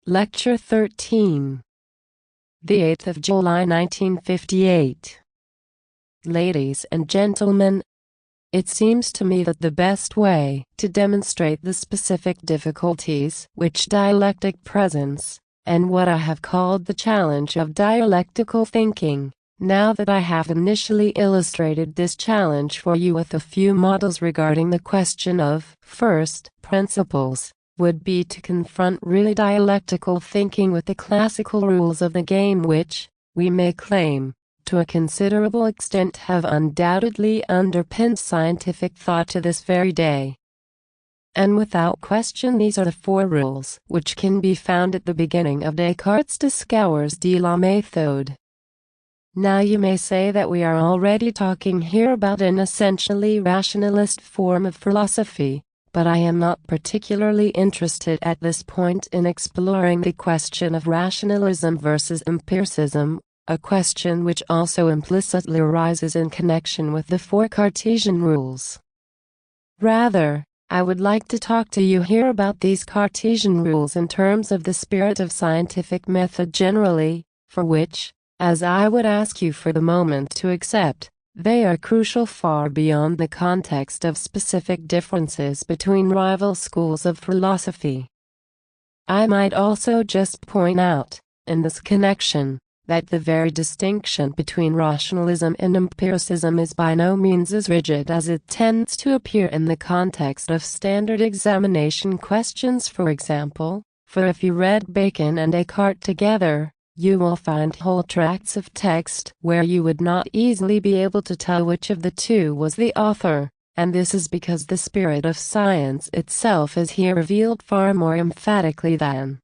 Lecture 13. The 8th of July 1958. Ladies and gentlemen, it seems to me that the best way to demonstrate the specific difficulties which dialectic presents, and what I have called the challenge of dialectical thinking, now that I have initially illustrated this challenge for you with a few models regarding the question of first principles, would be to confront really dialectical thinking with the classical rules of the game which, we may claim, to a considerable extent have undoubtedly underpinned scientific thought to this very day. And without question these are the four rules which can be found at the beginning of Descartes' Discours de la méthode. Now you may say that we are already talking here about an essentially rationalist form of philosophy, but I am not particularly interested at this point in exploring the question of rationalism versus empiricism, a question which also implicitly arises in connection with the four Cartesian rules. Rather, I would like to talk to you here about these Cartesian rules in terms of the spirit of scientific method generally, for which, as I would ask you for the moment to accept, they are crucial far beyond the context of specific differences between rival schools of philosophy. I might also just point out, in this connection, that the very distinction between rationalism and empiricism is by no means as rigid as it tends to appear in the context of standard examination questions, for example, for if you read Bacon and Descartes together, you will find whole tracts of text where you would not easily be able to tell which of the two was the author, and this is because the spirit of science itself is here revealed far more emphatically than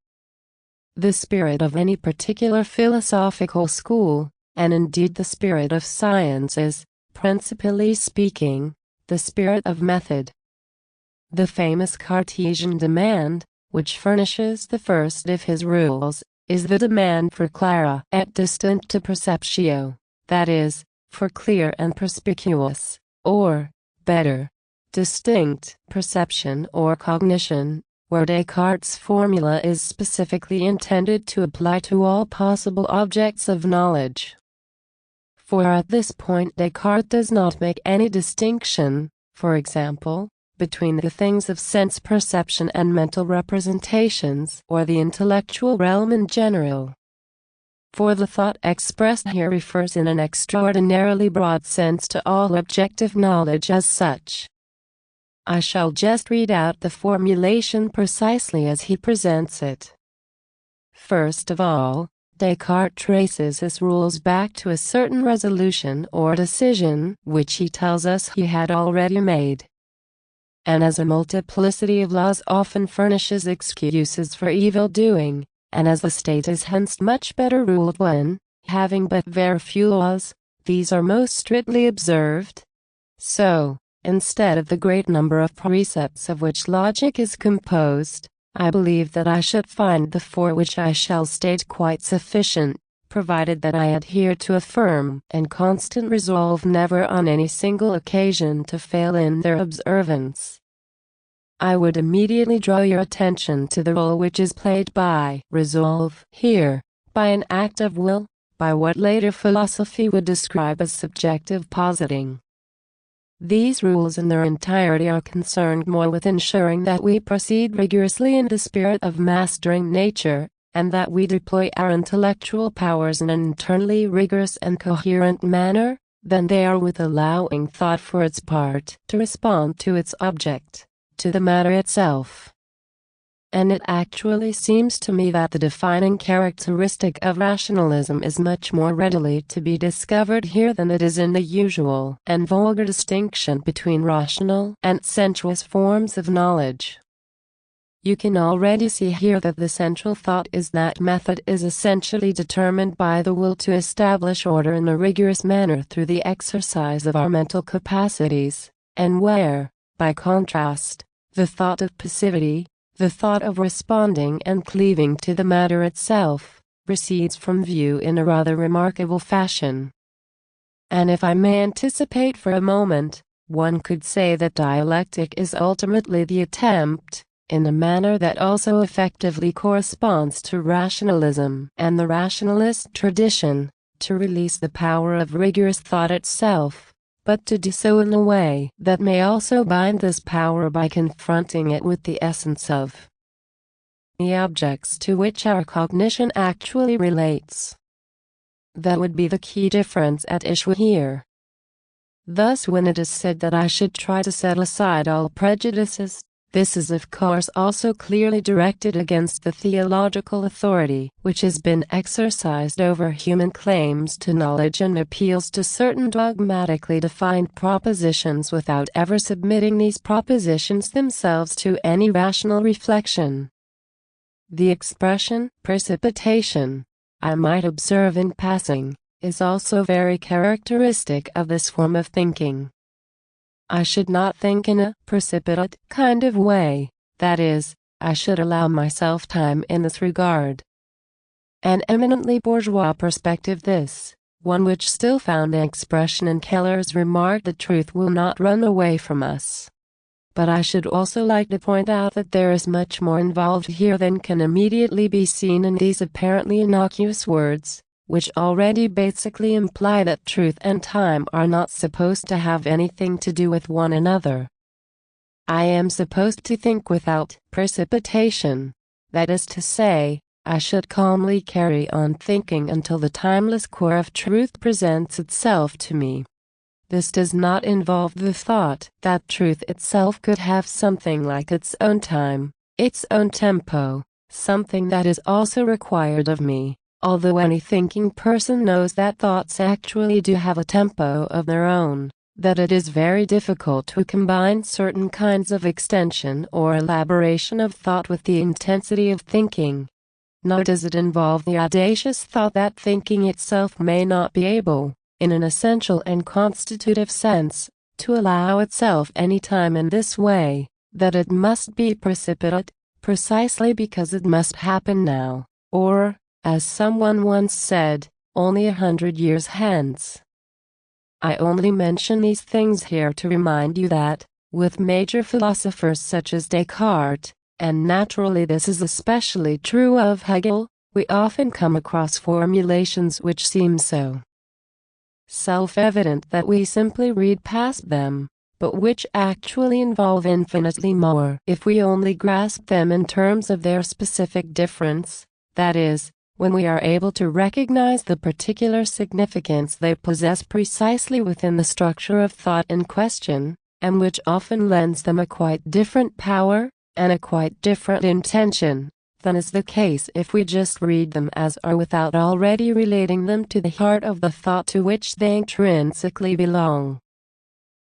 the spirit of any particular philosophical school, and indeed the spirit of science is, principally speaking, the spirit of method. The famous Cartesian demand, which furnishes the first of his rules, is the demand for clara et distincta perceptio, that is, for clear and perspicuous, or, better, distinct perception or cognition, where Descartes' formula is specifically intended to apply to all possible objects of knowledge. For at this point Descartes does not make any distinction, for example, between the things of sense perception and mental representations or the intellectual realm in general. For the thought expressed here refers in an extraordinarily broad sense to all objective knowledge as such. I shall just read out the formulation precisely as he presents it. First of all, Descartes traces his rules back to a certain resolution or decision which he tells us he had already made. And as a multiplicity of laws often furnishes excuses for evil doing, and as the state is hence much better ruled when, having but very few laws, these are most strictly observed, so, instead of the great number of precepts of which logic is composed, I believe that I should find the four which I shall state quite sufficient, provided that I adhere to a firm and constant resolve never on any single occasion to fail in their observance. I would immediately draw your attention to the role which is played by resolve here, by an act of will, by what later philosophy would describe as subjective positing. These rules in their entirety are concerned more with ensuring that we proceed rigorously in the spirit of mastering nature, and that we deploy our intellectual powers in an internally rigorous and coherent manner, than they are with allowing thought for its part to respond to its object, to the matter itself. And it actually seems to me that the defining characteristic of rationalism is much more readily to be discovered here than it is in the usual and vulgar distinction between rational and sensuous forms of knowledge. You can already see here that the central thought is that method is essentially determined by the will to establish order in a rigorous manner through the exercise of our mental capacities, and where, by contrast, the thought of passivity, the thought of responding and cleaving to the matter itself, recedes from view in a rather remarkable fashion. And if I may anticipate for a moment, one could say that dialectic is ultimately the attempt, in a manner that also effectively corresponds to rationalism and the rationalist tradition, to release the power of rigorous thought itself, but to do so in a way that may also bind this power by confronting it with the essence of the objects to which our cognition actually relates. That would be the key difference at issue here. Thus, when it is said that I should try to set aside all prejudices, this is of course also clearly directed against the theological authority which has been exercised over human claims to knowledge and appeals to certain dogmatically defined propositions without ever submitting these propositions themselves to any rational reflection. The expression precipitation, I might observe in passing, is also very characteristic of this form of thinking. I should not think in a precipitate kind of way, that is, I should allow myself time in this regard. An eminently bourgeois perspective this, one which still found expression in Keller's remark that truth will not run away from us. But I should also like to point out that there is much more involved here than can immediately be seen in these apparently innocuous words, which already basically imply that truth and time are not supposed to have anything to do with one another. I am supposed to think without precipitation, that is to say, I should calmly carry on thinking until the timeless core of truth presents itself to me. This does not involve the thought that truth itself could have something like its own time, its own tempo, something that is also required of me, although any thinking person knows that thoughts actually do have a tempo of their own, that it is very difficult to combine certain kinds of extension or elaboration of thought with the intensity of thinking. Nor does it involve the audacious thought that thinking itself may not be able, in an essential and constitutive sense, to allow itself any time in this way, that it must be precipitate, precisely because it must happen now, or, as someone once said, only 100 years hence. I only mention these things here to remind you that, with major philosophers such as Descartes, and naturally this is especially true of Hegel, we often come across formulations which seem so self-evident that we simply read past them, but which actually involve infinitely more if we only grasp them in terms of their specific difference, that is, when we are able to recognize the particular significance they possess precisely within the structure of thought in question, and which often lends them a quite different power, and a quite different intention, than is the case if we just read them as are without already relating them to the heart of the thought to which they intrinsically belong.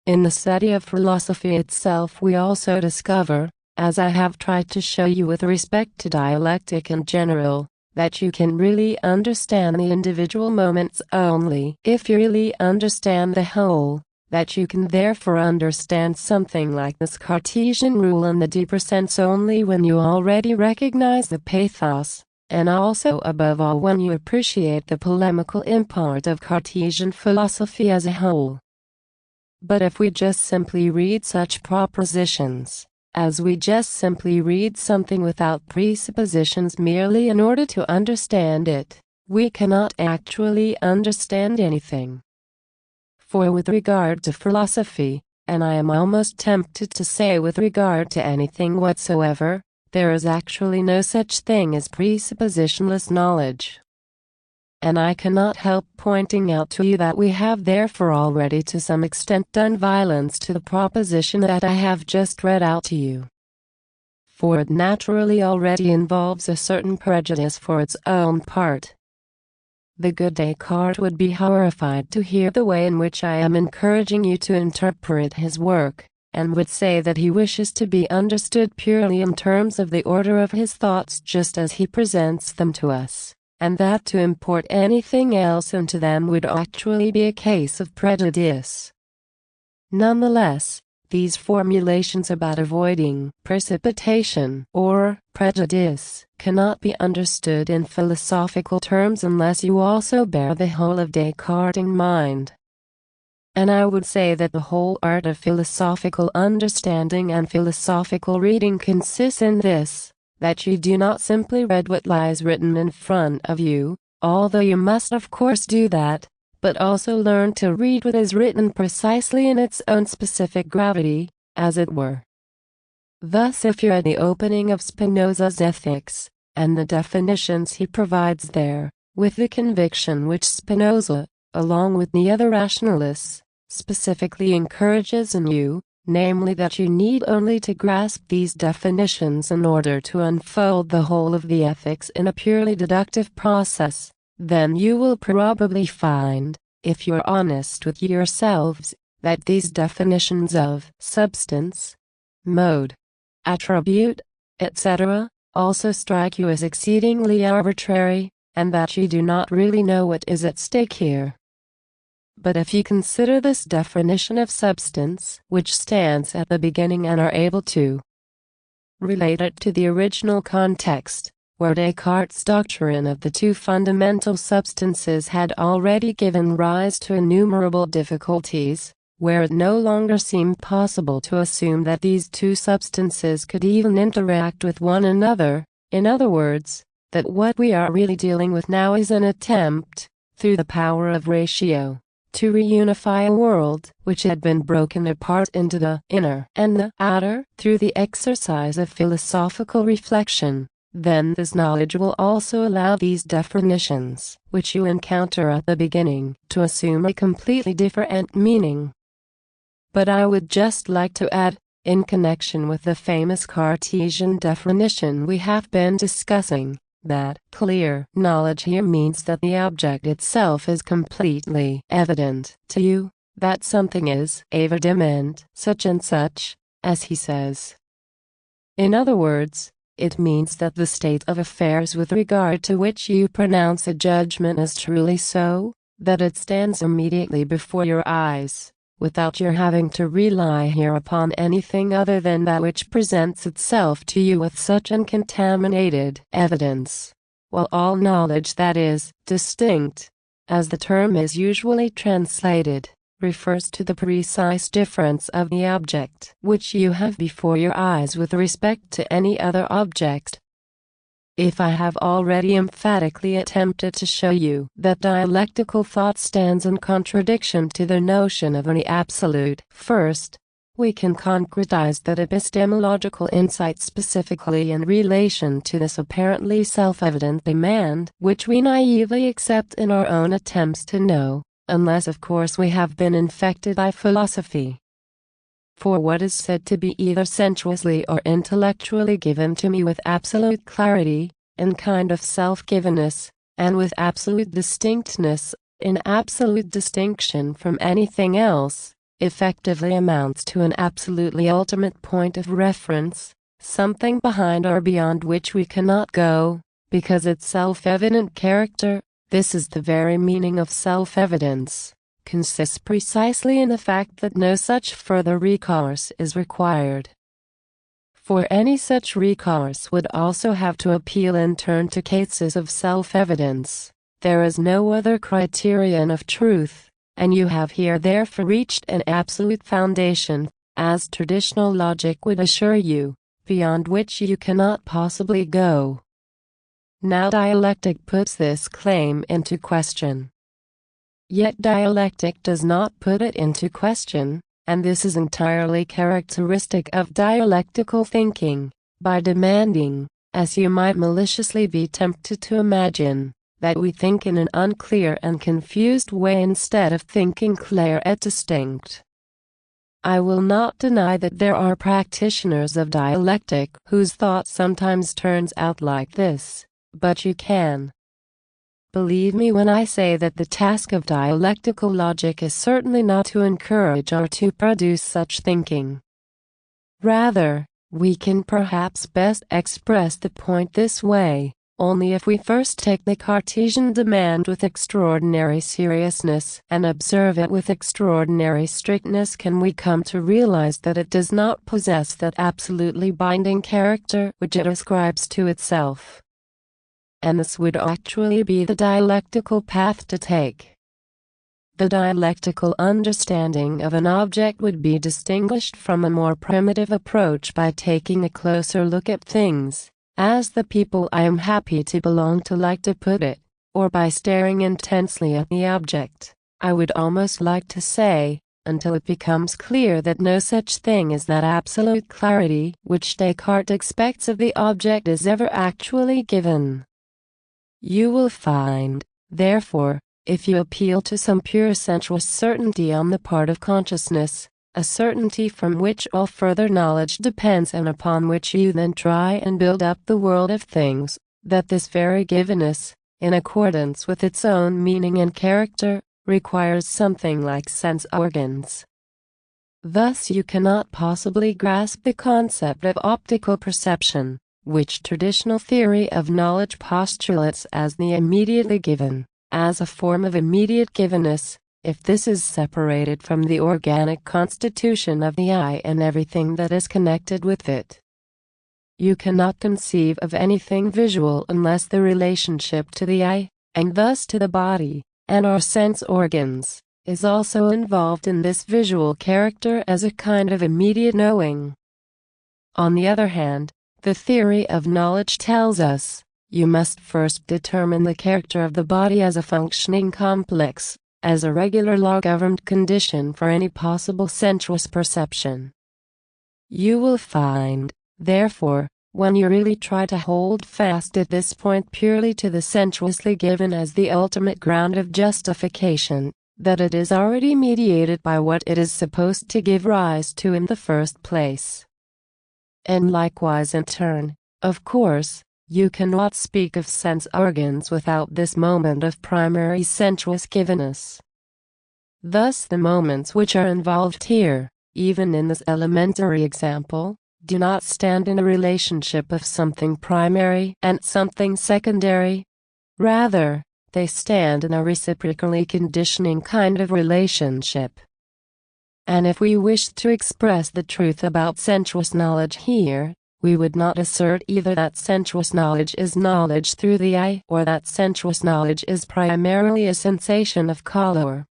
In the study of philosophy itself we also discover, as I have tried to show you with respect to dialectic in general, that you can really understand the individual moments only if you really understand the whole, that you can therefore understand something like this Cartesian rule in the deeper sense only when you already recognize the pathos, and also above all when you appreciate the polemical import of Cartesian philosophy as a whole. But if we just simply read such propositions, as we just simply read something without presuppositions merely in order to understand it, we cannot actually understand anything. For with regard to philosophy, and I am almost tempted to say with regard to anything whatsoever, there is actually no such thing as presuppositionless knowledge. And I cannot help pointing out to you that we have therefore already to some extent done violence to the proposition that I have just read out to you. For it naturally already involves a certain prejudice for its own part. The good Descartes would be horrified to hear the way in which I am encouraging you to interpret his work, and would say that he wishes to be understood purely in terms of the order of his thoughts just as he presents them to us, and that to import anything else into them would actually be a case of prejudice. Nonetheless, these formulations about avoiding precipitation or prejudice cannot be understood in philosophical terms unless you also bear the whole of Descartes in mind. And I would say that the whole art of philosophical understanding and philosophical reading consists in this, that you do not simply read what lies written in front of you, although you must of course do that, but also learn to read what is written precisely in its own specific gravity, as it were. Thus, if you're at the opening of Spinoza's Ethics, and the definitions he provides there, with the conviction which Spinoza, along with the other rationalists, specifically encourages in you, namely that you need only to grasp these definitions in order to unfold the whole of the ethics in a purely deductive process, then you will probably find, if you're honest with yourselves, that these definitions of substance, mode, attribute, etc., also strike you as exceedingly arbitrary, and that you do not really know what is at stake here. But if you consider this definition of substance, which stands at the beginning, and are able to relate it to the original context, where Descartes' doctrine of the two fundamental substances had already given rise to innumerable difficulties, where it no longer seemed possible to assume that these two substances could even interact with one another, in other words, that what we are really dealing with now is an attempt, through the power of ratio, to reunify a world which had been broken apart into the inner and the outer through the exercise of philosophical reflection, then this knowledge will also allow these definitions, which you encounter at the beginning, to assume a completely different meaning. But I would just like to add, in connection with the famous Cartesian definition we have been discussing, that clear knowledge here means that the object itself is completely evident to you, that something is evident, such and such, as he says. In other words, it means that the state of affairs with regard to which you pronounce a judgment is truly so, that it stands immediately before your eyes, without your having to rely here upon anything other than that which presents itself to you with such uncontaminated evidence, while all knowledge that is distinct, as the term is usually translated, refers to the precise difference of the object which you have before your eyes with respect to any other object. If I have already emphatically attempted to show you that dialectical thought stands in contradiction to the notion of any absolute first, we can concretize that epistemological insight specifically in relation to this apparently self-evident demand which we naively accept in our own attempts to know, unless of course we have been infected by philosophy. For what is said to be either sensuously or intellectually given to me with absolute clarity, in kind of self-givenness, and with absolute distinctness, in absolute distinction from anything else, effectively amounts to an absolutely ultimate point of reference, something behind or beyond which we cannot go, because its self-evident character, this is the very meaning of self-evidence, consists precisely in the fact that no such further recourse is required. For any such recourse would also have to appeal in turn to cases of self-evidence. There is no other criterion of truth, and you have here therefore reached an absolute foundation, as traditional logic would assure you, beyond which you cannot possibly go. Now dialectic puts this claim into question. Yet dialectic does not put it into question, and this is entirely characteristic of dialectical thinking, by demanding, as you might maliciously be tempted to imagine, that we think in an unclear and confused way instead of thinking clear and distinct. I will not deny that there are practitioners of dialectic whose thought sometimes turns out like this, but you can believe me when I say that the task of dialectical logic is certainly not to encourage or to produce such thinking. Rather, we can perhaps best express the point this way: only if we first take the Cartesian demand with extraordinary seriousness and observe it with extraordinary strictness can we come to realize that it does not possess that absolutely binding character which it ascribes to itself. And this would actually be the dialectical path to take. the dialectical understanding of an object would be distinguished from a more primitive approach by taking a closer look at things, as the people I am happy to belong to like to put it, or by staring intensely at the object, I would almost like to say, until it becomes clear that no such thing as that absolute clarity which Descartes expects of the object is ever actually given. You will find, therefore, if you appeal to some pure sensuous certainty on the part of consciousness, a certainty from which all further knowledge depends and upon which you then try and build up the world of things, that this very givenness, in accordance with its own meaning and character, requires something like sense organs. Thus you cannot possibly grasp the concept of optical perception, which traditional theory of knowledge postulates as the immediately given, as a form of immediate givenness, if this is separated from the organic constitution of the eye and everything that is connected with it. You cannot conceive of anything visual unless the relationship to the eye, and thus to the body, and our sense organs, is also involved in this visual character as a kind of immediate knowing. On the other hand, the theory of knowledge tells us, you must first determine the character of the body as a functioning complex, as a regular law-governed condition for any possible sensuous perception. You will find, therefore, when you really try to hold fast at this point purely to the sensuously given as the ultimate ground of justification, that it is already mediated by what it is supposed to give rise to in the first place. And likewise in turn, of course, you cannot speak of sense organs without this moment of primary sensuous givenness. Thus the moments which are involved here, even in this elementary example, do not stand in a relationship of something primary and something secondary. Rather, they stand in a reciprocally conditioning kind of relationship. And if we wished to express the truth about sensuous knowledge here, we would not assert either that sensuous knowledge is knowledge through the eye or that sensuous knowledge is primarily a sensation of color.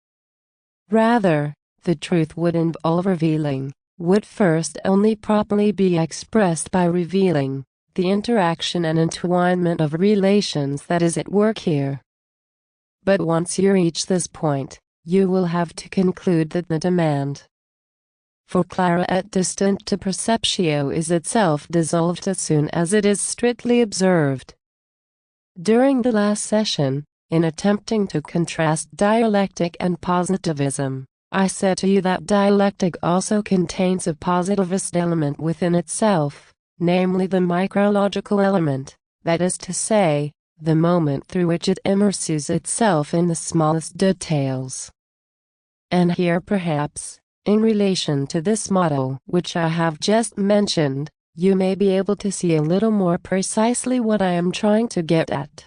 Rather, the truth would involve revealing, would first only properly be expressed by revealing, the interaction and entwinement of relations that is at work here. But once you reach this point, you will have to conclude that the demand for clara et distincta perceptio is itself dissolved as soon as it is strictly observed. During the last session, in attempting to contrast dialectic and positivism, I said to you that dialectic also contains a positivist element within itself, namely the micrological element, that is to say, the moment through which it immerses itself in the smallest details. And here perhaps, in relation to this model which I have just mentioned, you may be able to see a little more precisely what I am trying to get at.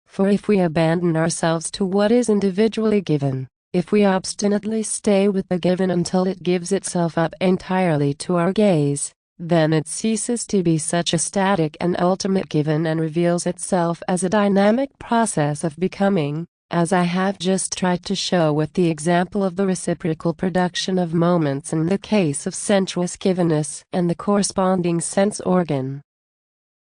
For if we abandon ourselves to what is individually given, if we obstinately stay with the given until it gives itself up entirely to our gaze, then it ceases to be such a static and ultimate given and reveals itself as a dynamic process of becoming, as I have just tried to show with the example of the reciprocal production of moments in the case of sensuous givenness and the corresponding sense organ.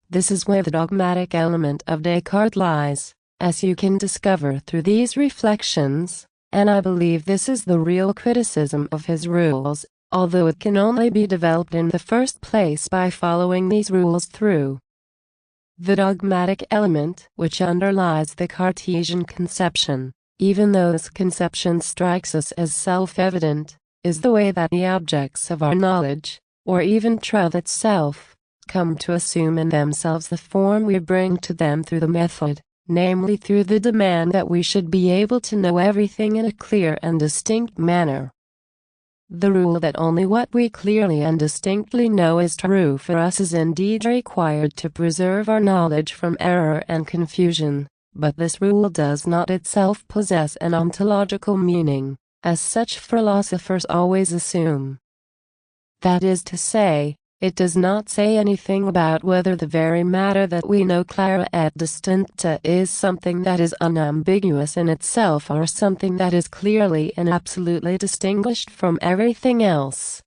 This is where the dogmatic element of Descartes lies, as you can discover through these reflections, and I believe this is the real criticism of his rules, although it can only be developed in the first place by following these rules through. The dogmatic element which underlies the Cartesian conception, even though this conception strikes us as self-evident, is the way that the objects of our knowledge, or even truth itself, come to assume in themselves the form we bring to them through the method, namely through the demand that we should be able to know everything in a clear and distinct manner. The rule that only what we clearly and distinctly know is true for us is indeed required to preserve our knowledge from error and confusion, but this rule does not itself possess an ontological meaning, as such philosophers always assume. That is to say, it does not say anything about whether the very matter that we know clara et distincta is something that is unambiguous in itself or something that is clearly and absolutely distinguished from everything else.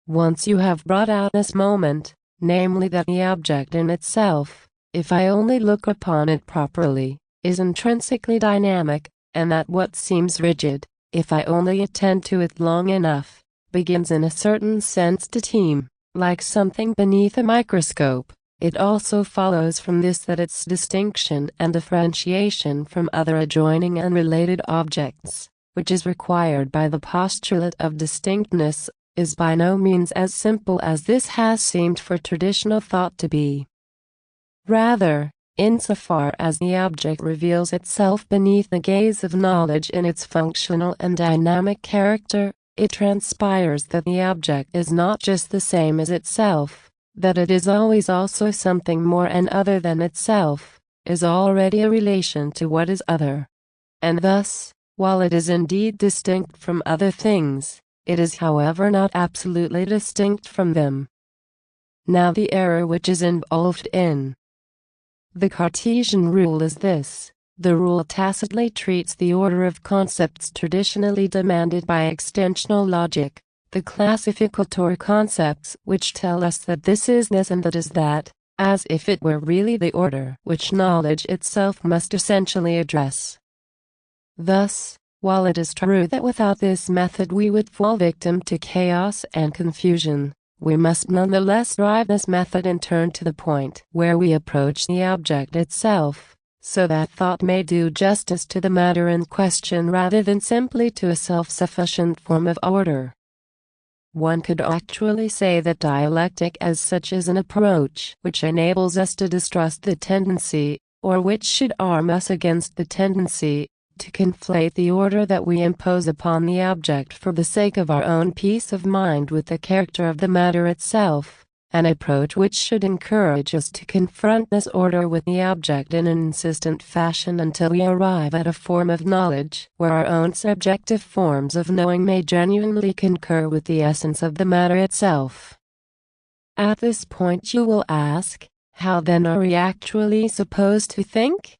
Once you have brought out this moment, namely that the object in itself, if I only look upon it properly, is intrinsically dynamic, and that what seems rigid, if I only attend to it long enough, begins in a certain sense to teem, like something beneath a microscope, it also follows from this that its distinction and differentiation from other adjoining and related objects, which is required by the postulate of distinctness, is by no means as simple as this has seemed for traditional thought to be. Rather, insofar as the object reveals itself beneath the gaze of knowledge in its functional and dynamic character, it transpires that the object is not just the same as itself, that it is always also something more and other than itself, is already a relation to what is other. And thus, while it is indeed distinct from other things, it is however not absolutely distinct from them. Now the error which is involved in the Cartesian rule is this. The rule tacitly treats the order of concepts traditionally demanded by extensional logic, the classificatory concepts which tell us that this is this and that is that, as if it were really the order which knowledge itself must essentially address. Thus, while it is true that without this method we would fall victim to chaos and confusion, we must nonetheless drive this method in turn to the point where we approach the object itself, so that thought may do justice to the matter in question rather than simply to a self-sufficient form of order. One could actually say that dialectic as such is an approach which enables us to distrust the tendency, or which should arm us against the tendency, to conflate the order that we impose upon the object for the sake of our own peace of mind with the character of the matter itself, an approach which should encourage us to confront this order with the object in an insistent fashion until we arrive at a form of knowledge where our own subjective forms of knowing may genuinely concur with the essence of the matter itself. At this point you will ask, how then are we actually supposed to think?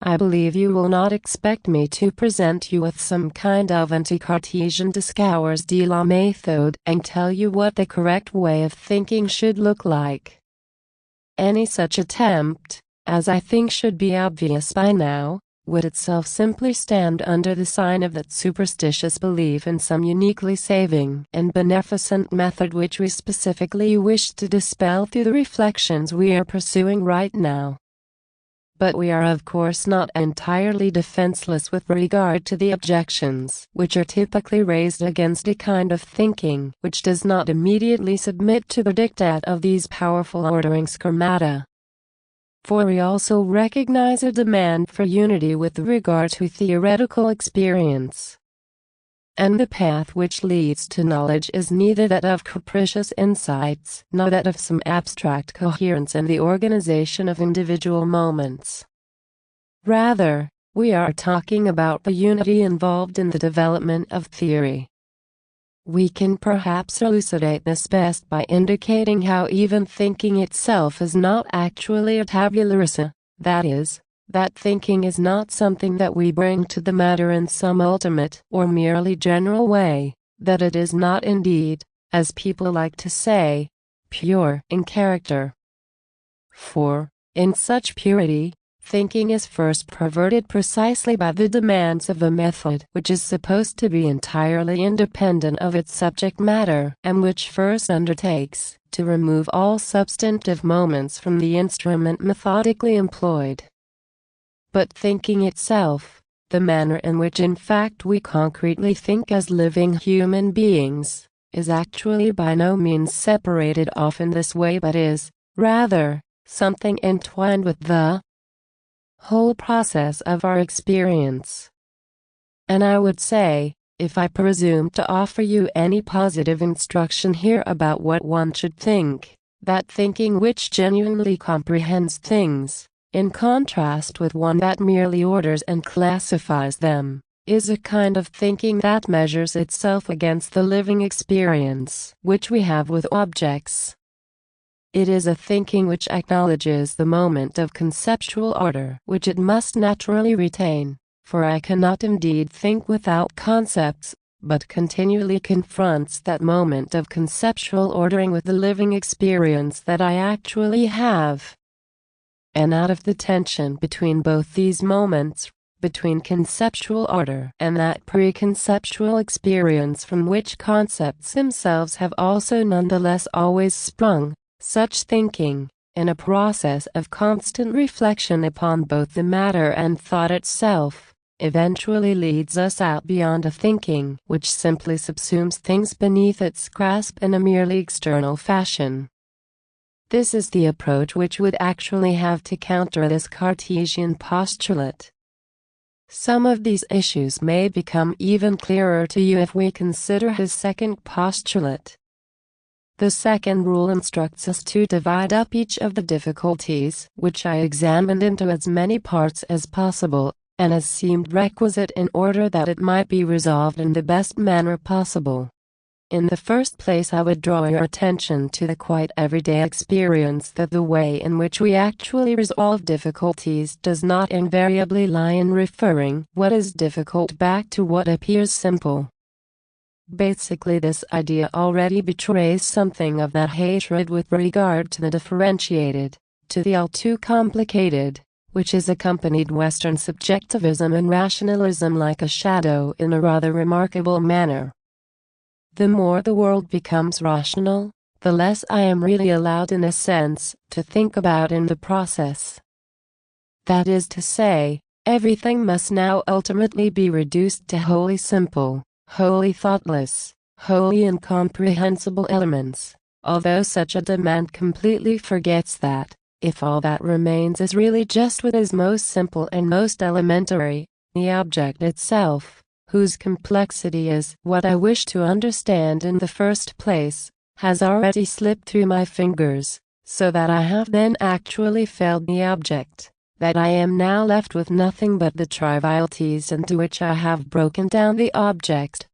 I believe you will not expect me to present you with some kind of anti-Cartesian discours de la méthode and tell you what the correct way of thinking should look like. Any such attempt, as I think should be obvious by now, would itself simply stand under the sign of that superstitious belief in some uniquely saving and beneficent method which we specifically wish to dispel through the reflections we are pursuing right now. But we are of course not entirely defenseless with regard to the objections which are typically raised against a kind of thinking which does not immediately submit to the diktat of these powerful ordering schemata. For we also recognize a demand for unity with regard to theoretical experience. And the path which leads to knowledge is neither that of capricious insights nor that of some abstract coherence in the organization of individual moments. Rather, we are talking about the unity involved in the development of theory. We can perhaps elucidate this best by indicating how even thinking itself is not actually a tabula rasa, that is, that thinking is not something that we bring to the matter in some ultimate or merely general way, that it is not indeed, as people like to say, pure in character. For, in such purity, thinking is first perverted precisely by the demands of a method which is supposed to be entirely independent of its subject matter and which first undertakes to remove all substantive moments from the instrument methodically employed. But thinking itself, the manner in which in fact we concretely think as living human beings, is actually by no means separated off in this way but is, rather, something entwined with the whole process of our experience. And I would say, if I presume to offer you any positive instruction here about what one should think, that thinking which genuinely comprehends things, in contrast with one that merely orders and classifies them, is a kind of thinking that measures itself against the living experience which we have with objects, It is a thinking which acknowledges the moment of conceptual order which it must naturally retain, for I cannot indeed think without concepts, but continually confronts that moment of conceptual ordering with the living experience that I actually have. And out of the tension between both these moments, between conceptual order and that preconceptual experience from which concepts themselves have also nonetheless always sprung, such thinking, in a process of constant reflection upon both the matter and thought itself, eventually leads us out beyond a thinking which simply subsumes things beneath its grasp in a merely external fashion. This is the approach which would actually have to counter this Cartesian postulate. Some of these issues may become even clearer to you if we consider his second postulate. The second rule instructs us to divide up each of the difficulties which I examined into as many parts as possible, and as seemed requisite in order that it might be resolved in the best manner possible. In the first place, I would draw your attention to the quite everyday experience that the way in which we actually resolve difficulties does not invariably lie in referring what is difficult back to what appears simple. Basically, this idea already betrays something of that hatred with regard to the differentiated, to the all too complicated, which has accompanied Western subjectivism and rationalism like a shadow in a rather remarkable manner. The more the world becomes rational, the less I am really allowed in a sense to think about in the process. That is to say, everything must now ultimately be reduced to wholly simple, wholly thoughtless, wholly incomprehensible elements, although such a demand completely forgets that, if all that remains is really just what is most simple and most elementary, the object itself, whose complexity is what I wish to understand in the first place, has already slipped through my fingers, so that I have then actually failed the object, that I am now left with nothing but the trivialities into which I have broken down the object.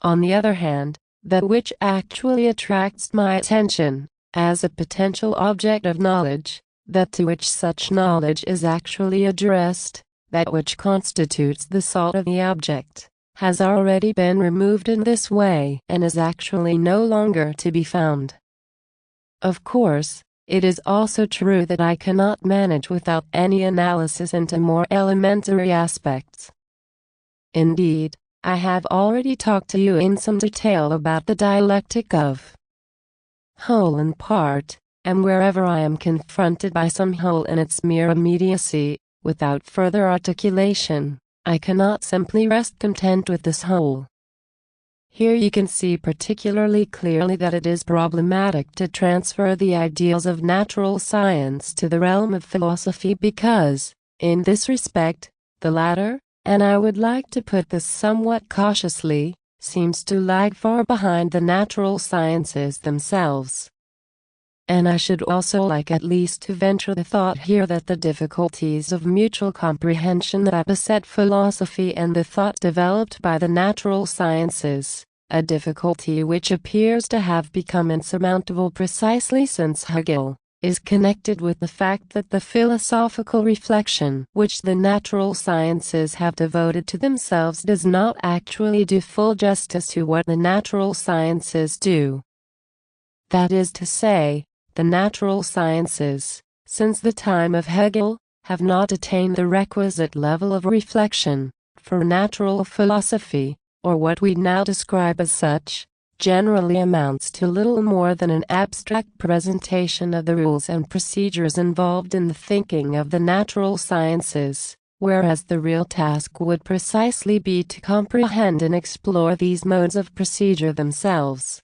On the other hand, that which actually attracts my attention, as a potential object of knowledge, that to which such knowledge is actually addressed, that which constitutes the salt of the object, has already been removed in this way and is actually no longer to be found. Of course, it is also true that I cannot manage without any analysis into more elementary aspects. Indeed, I have already talked to you in some detail about the dialectic of whole and part, and wherever I am confronted by some whole in its mere immediacy, without further articulation, I cannot simply rest content with this whole. Here you can see particularly clearly that it is problematic to transfer the ideals of natural science to the realm of philosophy because, in this respect, the latter, and I would like to put this somewhat cautiously, seems to lag far behind the natural sciences themselves. And I should also like at least to venture the thought here that the difficulties of mutual comprehension that beset philosophy and the thought developed by the natural sciences, a difficulty which appears to have become insurmountable precisely since Hegel, is connected with the fact that the philosophical reflection which the natural sciences have devoted to themselves does not actually do full justice to what the natural sciences do. That is to say, the natural sciences, since the time of Hegel, have not attained the requisite level of reflection for natural philosophy, or what we now describe as such, generally amounts to little more than an abstract presentation of the rules and procedures involved in the thinking of the natural sciences, whereas the real task would precisely be to comprehend and explore these modes of procedure themselves.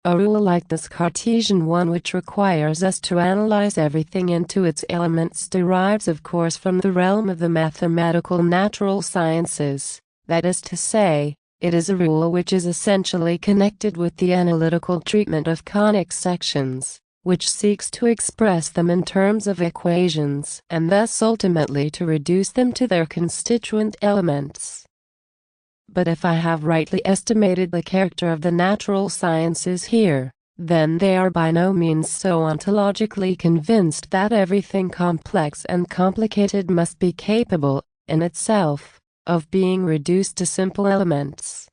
A rule like this Cartesian one, which requires us to analyze everything into its elements, derives of course from the realm of the mathematical natural sciences, that is to say, it is a rule which is essentially connected with the analytical treatment of conic sections, which seeks to express them in terms of equations and thus ultimately to reduce them to their constituent elements. But if I have rightly estimated the character of the natural sciences here, then they are by no means so ontologically convinced that everything complex and complicated must be capable, in itself, of being reduced to simple elements.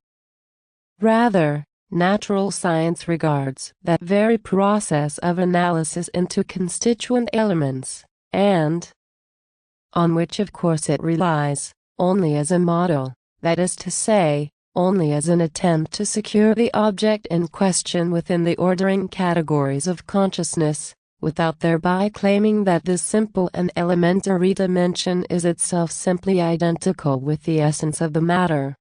Rather, natural science regards that very process of analysis into constituent elements, and on which of course it relies, only as a model, that is to say, only as an attempt to secure the object in question within the ordering categories of consciousness, without thereby claiming that this simple and elementary dimension is itself simply identical with the essence of the matter.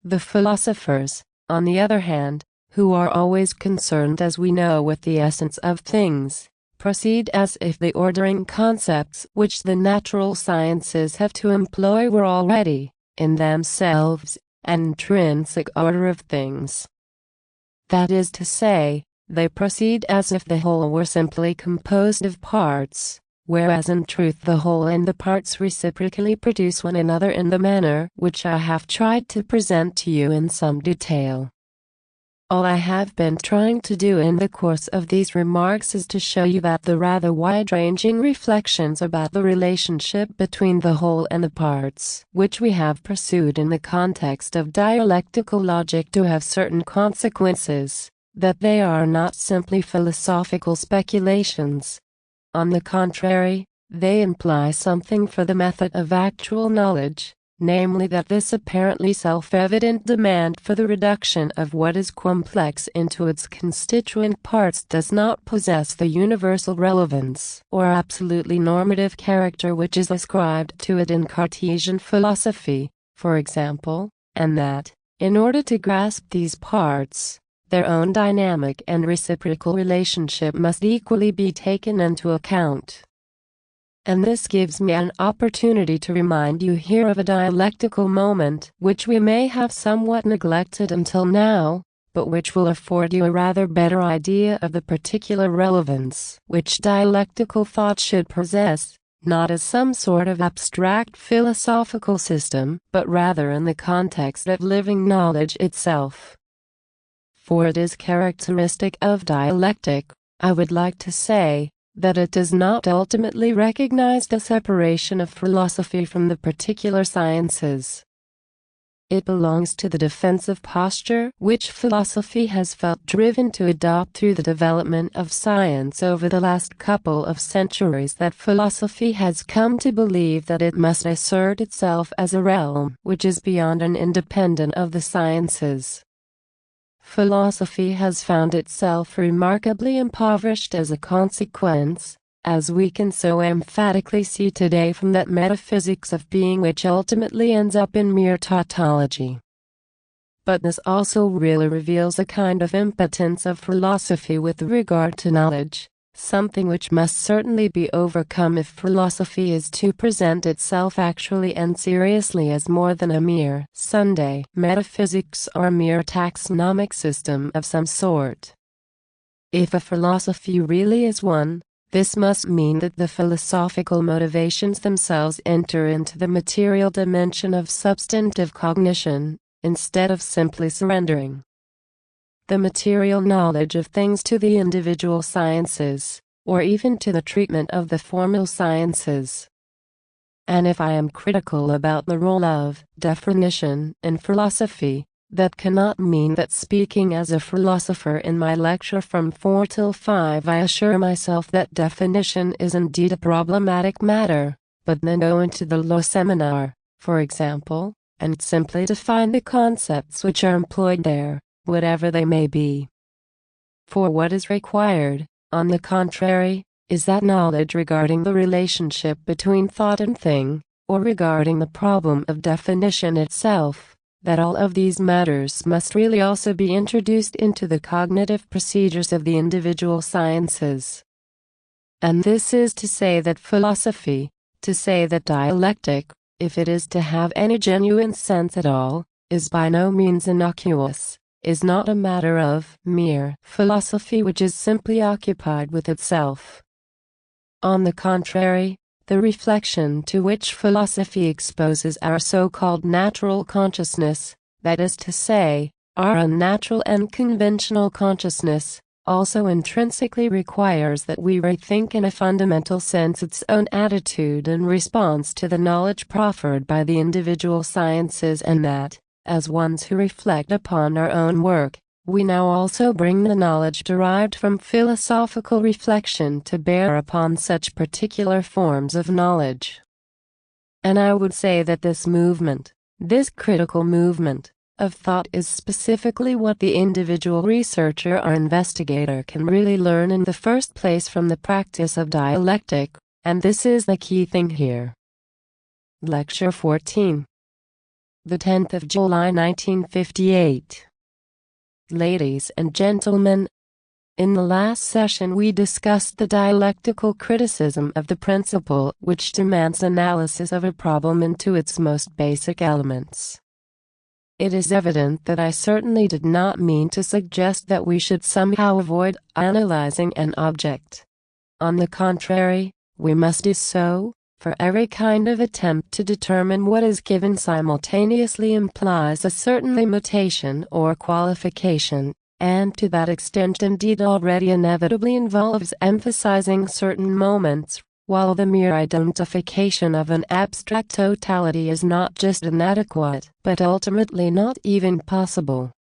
The philosophers, on the other hand, who are always concerned, as we know, with the essence of things, proceed as if the ordering concepts which the natural sciences have to employ were already, in themselves, an intrinsic order of things. That is to say, they proceed as if the whole were simply composed of parts, whereas in truth the whole and the parts reciprocally produce one another in the manner which I have tried to present to you in some detail. All I have been trying to do in the course of these remarks is to show you that the rather wide-ranging reflections about the relationship between the whole and the parts, which we have pursued in the context of dialectical logic, do have certain consequences, that they are not simply philosophical speculations. On the contrary, they imply something for the method of actual knowledge, namely that this apparently self-evident demand for the reduction of what is complex into its constituent parts does not possess the universal relevance or absolutely normative character which is ascribed to it in Cartesian philosophy, for example, and that, in order to grasp these parts, their own dynamic and reciprocal relationship must equally be taken into account. And this gives me an opportunity to remind you here of a dialectical moment which we may have somewhat neglected until now, but which will afford you a rather better idea of the particular relevance which dialectical thought should possess, not as some sort of abstract philosophical system, but rather in the context of living knowledge itself. For it is characteristic of dialectic, I would like to say, that it does not ultimately recognize the separation of philosophy from the particular sciences. It belongs to the defensive posture which philosophy has felt driven to adopt through the development of science over the last couple of centuries, that philosophy has come to believe that it must assert itself as a realm which is beyond and independent of the sciences. Philosophy has found itself remarkably impoverished as a consequence, as we can so emphatically see today from that metaphysics of being which ultimately ends up in mere tautology. But this also really reveals a kind of impotence of philosophy with regard to knowledge, something which must certainly be overcome if philosophy is to present itself actually and seriously as more than a mere Sunday metaphysics or a mere taxonomic system of some sort. If a philosophy really is one, this must mean that the philosophical motivations themselves enter into the material dimension of substantive cognition, instead of simply surrendering the material knowledge of things to the individual sciences, or even to the treatment of the formal sciences. And if I am critical about the role of definition in philosophy, that cannot mean that, speaking as a philosopher in my lecture from 4 till 5, I assure myself that definition is indeed a problematic matter, but then go into the law seminar, for example, and simply define the concepts which are employed there, whatever they may be. For what is required, on the contrary, is that knowledge regarding the relationship between thought and thing, or regarding the problem of definition itself, that all of these matters must really also be introduced into the cognitive procedures of the individual sciences. And this is to say that philosophy, to say that dialectic, if it is to have any genuine sense at all, is by no means innocuous, is not a matter of mere philosophy which is simply occupied with itself. On the contrary, the reflection to which philosophy exposes our so-called natural consciousness, that is to say, our unnatural and conventional consciousness, also intrinsically requires that we rethink in a fundamental sense its own attitude in response to the knowledge proffered by the individual sciences, and that, as ones who reflect upon our own work, we now also bring the knowledge derived from philosophical reflection to bear upon such particular forms of knowledge. And I would say that this movement, this critical movement, of thought is specifically what the individual researcher or investigator can really learn in the first place from the practice of dialectic, and this is the key thing here. Lecture 14. The 10th of July 1958. Ladies and gentlemen, in the last session we discussed the dialectical criticism of the principle which demands analysis of a problem into its most basic elements. It is evident that I certainly did not mean to suggest that we should somehow avoid analyzing an object. On the contrary, we must do so, for every kind of attempt to determine what is given simultaneously implies a certain limitation or qualification, and to that extent indeed already inevitably involves emphasizing certain moments, while the mere identification of an abstract totality is not just inadequate, but ultimately not even possible.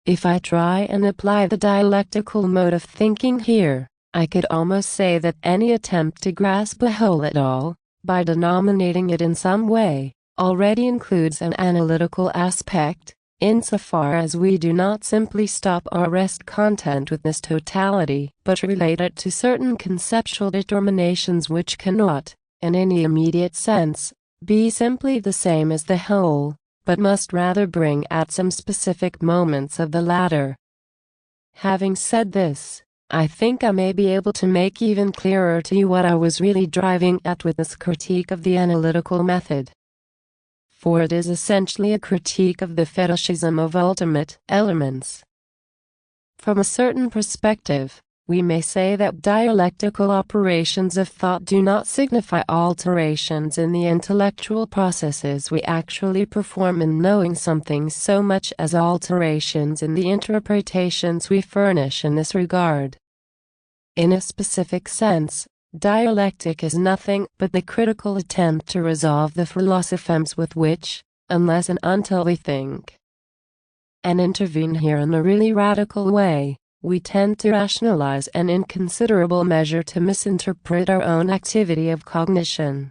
If I try and apply the dialectical mode of thinking here, I could almost say that any attempt to grasp a whole at all, by denominating it in some way, already includes an analytical aspect, insofar as we do not simply stop or rest content with this totality, but relate it to certain conceptual determinations which cannot, in any immediate sense, be simply the same as the whole, but must rather bring out some specific moments of the latter. Having said this, I think I may be able to make even clearer to you what I was really driving at with this critique of the analytical method. For it is essentially a critique of the fetishism of ultimate elements. From a certain perspective, we may say that dialectical operations of thought do not signify alterations in the intellectual processes we actually perform in knowing something so much as alterations in the interpretations we furnish in this regard. In a specific sense, dialectic is nothing but the critical attempt to resolve the philosophemes with which, unless and until we think and intervene here in a really radical way, we tend to rationalize and in considerable measure to misinterpret our own activity of cognition.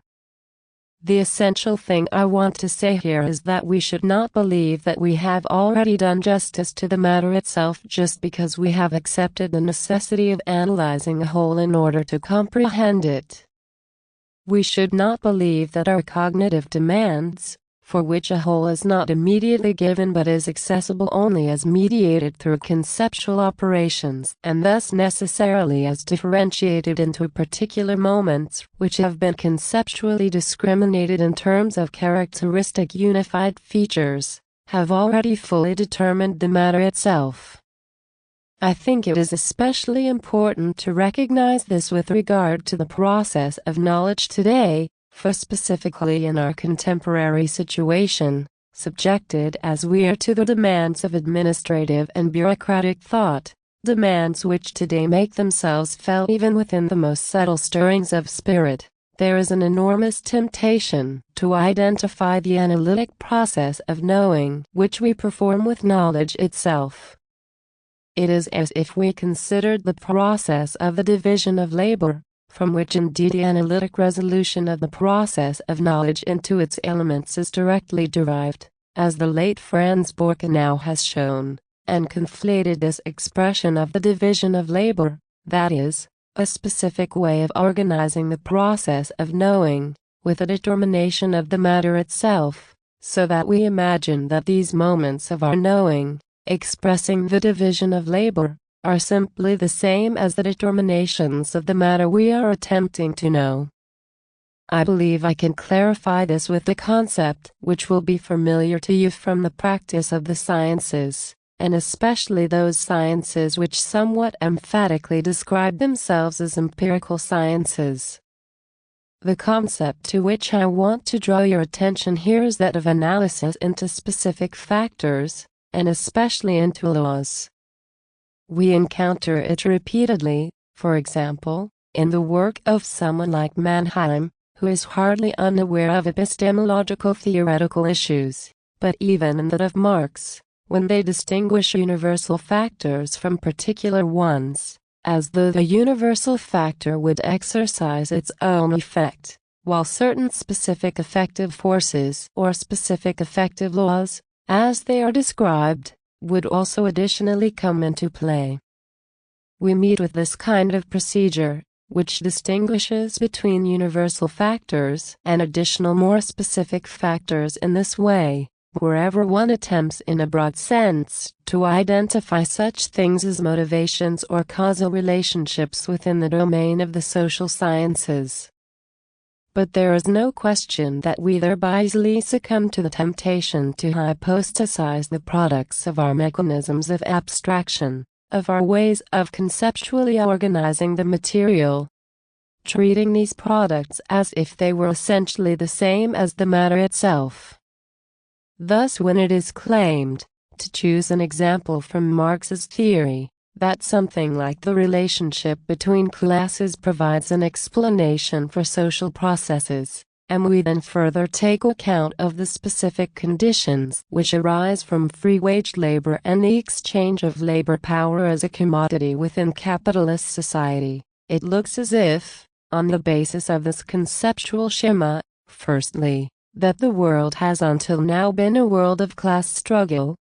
The essential thing I want to say here is that we should not believe that we have already done justice to the matter itself just because we have accepted the necessity of analyzing a whole in order to comprehend it. We should not believe that our cognitive demands, for which a whole is not immediately given but is accessible only as mediated through conceptual operations and thus necessarily as differentiated into particular moments which have been conceptually discriminated in terms of characteristic unified features, have already fully determined the matter itself. I think it is especially important to recognize this with regard to the process of knowledge today, for specifically in our contemporary situation, subjected as we are to the demands of administrative and bureaucratic thought, demands which today make themselves felt even within the most subtle stirrings of spirit, there is an enormous temptation to identify the analytic process of knowing which we perform with knowledge itself. It is as if we considered the process of the division of labor, from which indeed the analytic resolution of the process of knowledge into its elements is directly derived, as the late Franz Borkenau has shown, and conflated this expression of the division of labor, that is, a specific way of organizing the process of knowing, with a determination of the matter itself, so that we imagine that these moments of our knowing, expressing the division of labor, are simply the same as the determinations of the matter we are attempting to know. I believe I can clarify this with a concept which will be familiar to you from the practice of the sciences, and especially those sciences which somewhat emphatically describe themselves as empirical sciences. The concept to which I want to draw your attention here is that of analysis into specific factors, and especially into laws. We encounter it repeatedly, for example, in the work of someone like Mannheim, who is hardly unaware of epistemological theoretical issues, but even in that of Marx, when they distinguish universal factors from particular ones, as though the universal factor would exercise its own effect, while certain specific effective forces or specific effective laws, as they are described, would also additionally come into play. We meet with this kind of procedure, which distinguishes between universal factors and additional more specific factors in this way, wherever one attempts in a broad sense to identify such things as motivations or causal relationships within the domain of the social sciences. But there is no question that we thereby easily succumb to the temptation to hypostasize the products of our mechanisms of abstraction, of our ways of conceptually organizing the material, treating these products as if they were essentially the same as the matter itself. Thus, when it is claimed, to choose an example from Marx's theory, that something like the relationship between classes provides an explanation for social processes, and we then further take account of the specific conditions which arise from free wage labor and the exchange of labor power as a commodity within capitalist society, it looks as if, on the basis of this conceptual schema, firstly, that the world has until now been a world of class struggle,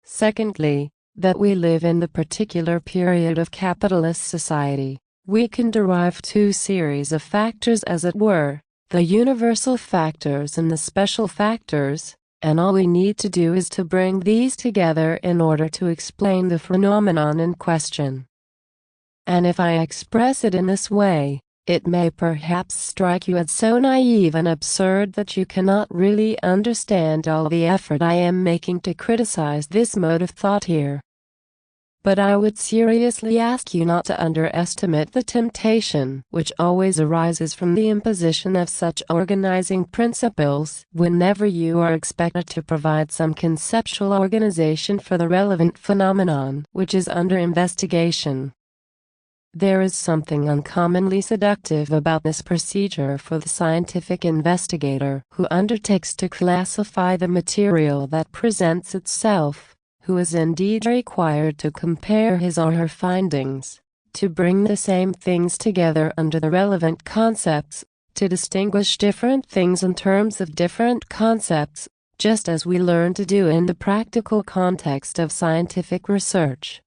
secondly, that we live in the particular period of capitalist society, we can derive two series of factors, as it were, the universal factors and the special factors, and all we need to do is to bring these together in order to explain the phenomenon in question. And if I express it in this way, it may perhaps strike you as so naive and absurd that you cannot really understand all the effort I am making to criticize this mode of thought here. But I would seriously ask you not to underestimate the temptation which always arises from the imposition of such organizing principles whenever you are expected to provide some conceptual organization for the relevant phenomenon which is under investigation. There is something uncommonly seductive about this procedure for the scientific investigator who undertakes to classify the material that presents itself, who is indeed required to compare his or her findings, to bring the same things together under the relevant concepts, to distinguish different things in terms of different concepts, just as we learn to do in the practical context of scientific research.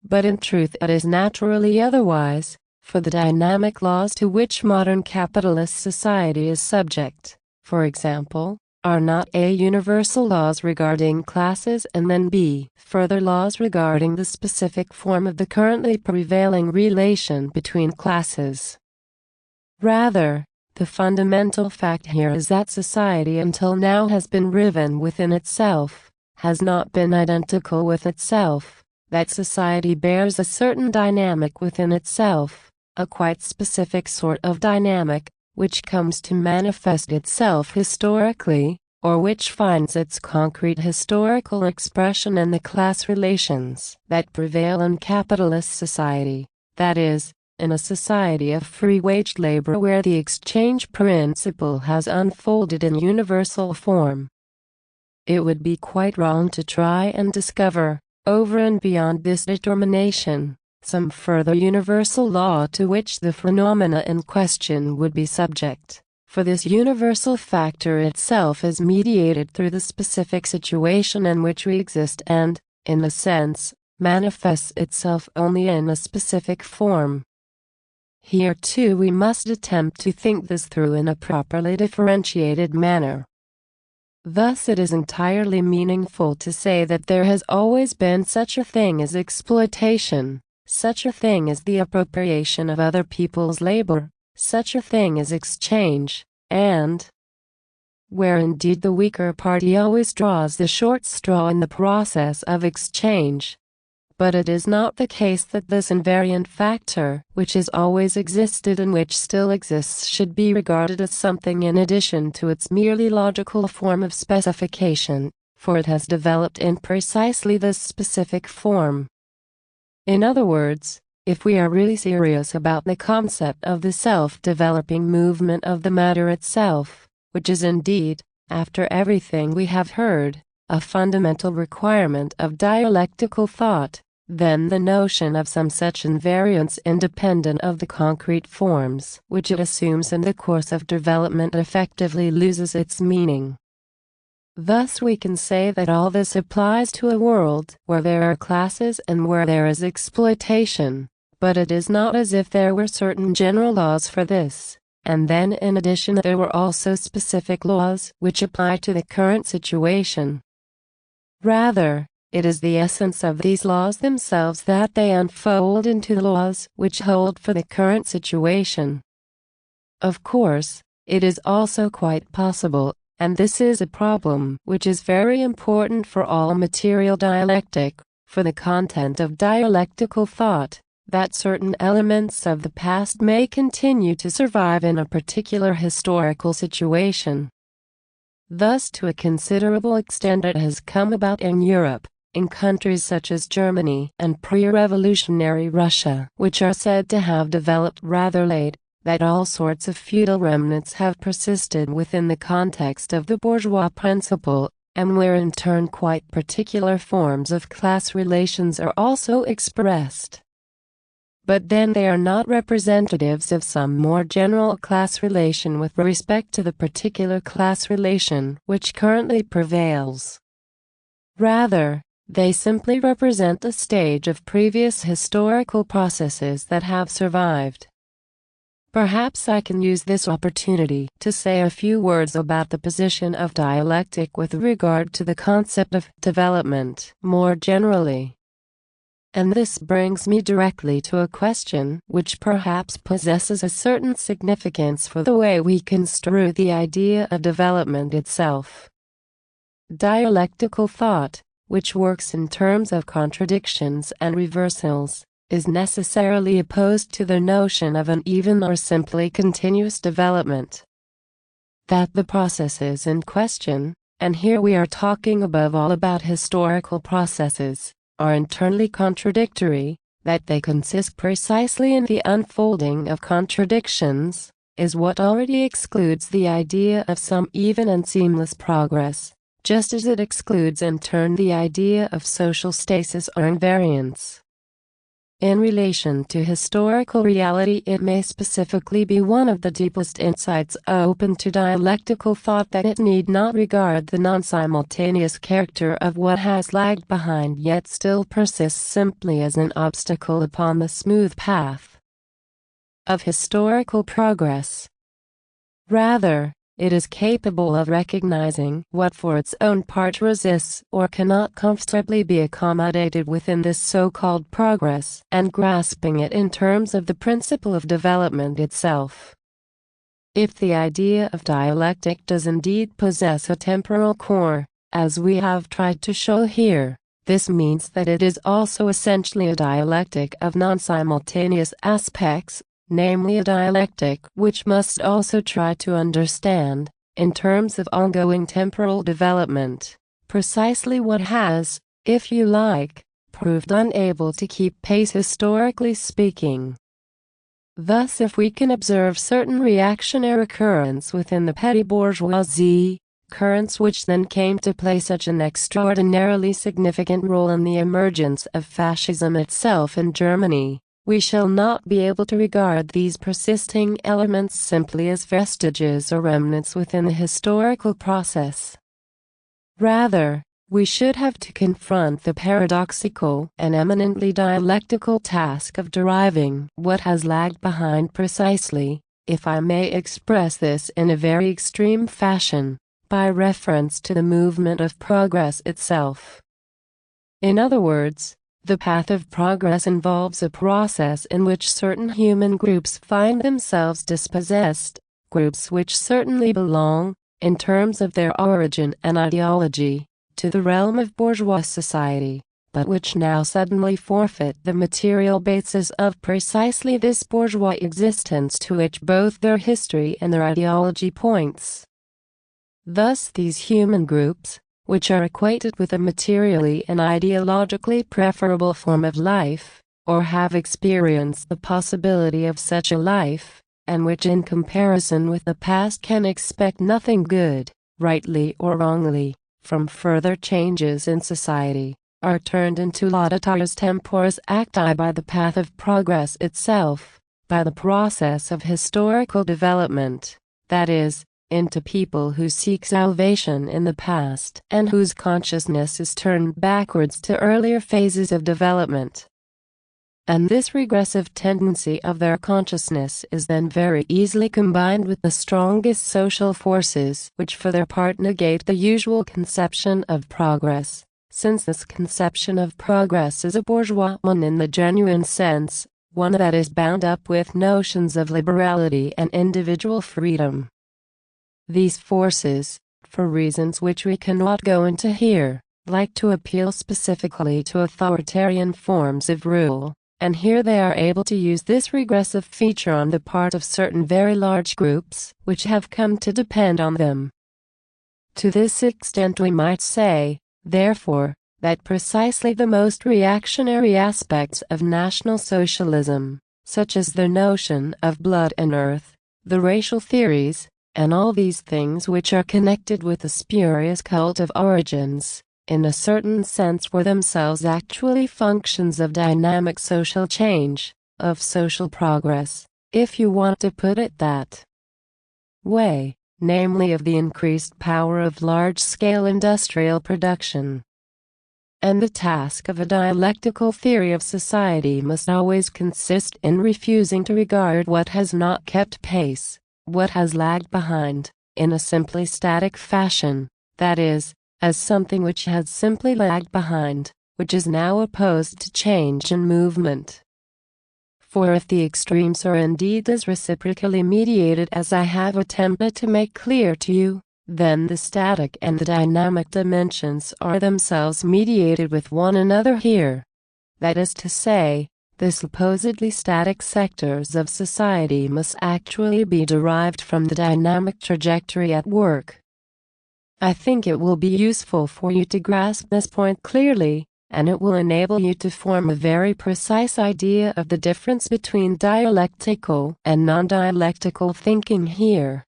But in truth it is naturally otherwise, for the dynamic laws to which modern capitalist society is subject, for example, are not A. universal laws regarding classes and then B. further laws regarding the specific form of the currently prevailing relation between classes. Rather, the fundamental fact here is that society until now has been riven within itself, has not been identical with itself, that society bears a certain dynamic within itself, a quite specific sort of dynamic, which comes to manifest itself historically, or which finds its concrete historical expression in the class relations that prevail in capitalist society, that is, in a society of free wage labor where the exchange principle has unfolded in universal form. It would be quite wrong to try and discover, over and beyond this determination, some further universal law to which the phenomena in question would be subject, for this universal factor itself is mediated through the specific situation in which we exist and, in a sense, manifests itself only in a specific form. Here too we must attempt to think this through in a properly differentiated manner. Thus it is entirely meaningful to say that there has always been such a thing as exploitation, such a thing as the appropriation of other people's labor, such a thing as exchange, and where indeed the weaker party always draws the short straw in the process of exchange. But it is not the case that this invariant factor, which has always existed and which still exists, should be regarded as something in addition to its merely logical form of specification, for it has developed in precisely this specific form. In other words, if we are really serious about the concept of the self-developing movement of the matter itself, which is indeed, after everything we have heard, a fundamental requirement of dialectical thought, then the notion of some such invariance independent of the concrete forms which it assumes in the course of development effectively loses its meaning. Thus we can say that all this applies to a world where there are classes and where there is exploitation, but it is not as if there were certain general laws for this, and then in addition there were also specific laws which apply to the current situation. Rather, it is the essence of these laws themselves that they unfold into the laws which hold for the current situation. Of course, it is also quite possible, and this is a problem which is very important for all material dialectic, for the content of dialectical thought, that certain elements of the past may continue to survive in a particular historical situation. Thus to a considerable extent it has come about in Europe, in countries such as Germany and pre-revolutionary Russia, which are said to have developed rather late, that all sorts of feudal remnants have persisted within the context of the bourgeois principle, and where in turn quite particular forms of class relations are also expressed. But then they are not representatives of some more general class relation with respect to the particular class relation which currently prevails. Rather, they simply represent a stage of previous historical processes that have survived. Perhaps I can use this opportunity to say a few words about the position of dialectic with regard to the concept of development more generally. And this brings me directly to a question which perhaps possesses a certain significance for the way we construe the idea of development itself. Dialectical thought, which works in terms of contradictions and reversals, is necessarily opposed to the notion of an even or simply continuous development. That the processes in question, and here we are talking above all about historical processes, are internally contradictory, that they consist precisely in the unfolding of contradictions, is what already excludes the idea of some even and seamless progress, just as it excludes in turn the idea of social stasis or invariance. In relation to historical reality, it may specifically be one of the deepest insights open to dialectical thought that it need not regard the non-simultaneous character of what has lagged behind yet still persists simply as an obstacle upon the smooth path of historical progress. Rather, it is capable of recognizing what for its own part resists or cannot comfortably be accommodated within this so-called progress and grasping it in terms of the principle of development itself. If the idea of dialectic does indeed possess a temporal core, as we have tried to show here, this means that it is also essentially a dialectic of non-simultaneous aspects, namely a dialectic which must also try to understand, in terms of ongoing temporal development, precisely what has, if you like, proved unable to keep pace historically speaking. Thus if we can observe certain reactionary currents within the petty bourgeoisie, currents which then came to play such an extraordinarily significant role in the emergence of fascism itself in Germany, we shall not be able to regard these persisting elements simply as vestiges or remnants within the historical process. Rather, we should have to confront the paradoxical and eminently dialectical task of deriving what has lagged behind precisely, if I may express this in a very extreme fashion, by reference to the movement of progress itself. In other words, the path of progress involves a process in which certain human groups find themselves dispossessed, groups which certainly belong, in terms of their origin and ideology, to the realm of bourgeois society, but which now suddenly forfeit the material basis of precisely this bourgeois existence to which both their history and their ideology points. Thus these human groups, which are acquainted with a materially and ideologically preferable form of life, or have experienced the possibility of such a life, and which in comparison with the past can expect nothing good, rightly or wrongly, from further changes in society, are turned into laudatores temporis acti by the path of progress itself, by the process of historical development, that is, into people who seek salvation in the past and whose consciousness is turned backwards to earlier phases of development. And this regressive tendency of their consciousness is then very easily combined with the strongest social forces which for their part negate the usual conception of progress, since this conception of progress is a bourgeois one in the genuine sense, one that is bound up with notions of liberality and individual freedom. These forces, for reasons which we cannot go into here, like to appeal specifically to authoritarian forms of rule, and here they are able to use this regressive feature on the part of certain very large groups which have come to depend on them. To this extent we might say, therefore, that precisely the most reactionary aspects of National Socialism, such as the notion of blood and earth, the racial theories, and all these things which are connected with the spurious cult of origins, in a certain sense were themselves actually functions of dynamic social change, of social progress, if you want to put it that way, namely of the increased power of large-scale industrial production. And the task of a dialectical theory of society must always consist in refusing to regard what has not kept pace, what has lagged behind, in a simply static fashion, that is, as something which had simply lagged behind, which is now opposed to change and movement. For if the extremes are indeed as reciprocally mediated as I have attempted to make clear to you, then the static and the dynamic dimensions are themselves mediated with one another here. That is to say, the supposedly static sectors of society must actually be derived from the dynamic trajectory at work. I think it will be useful for you to grasp this point clearly, and it will enable you to form a very precise idea of the difference between dialectical and non-dialectical thinking here.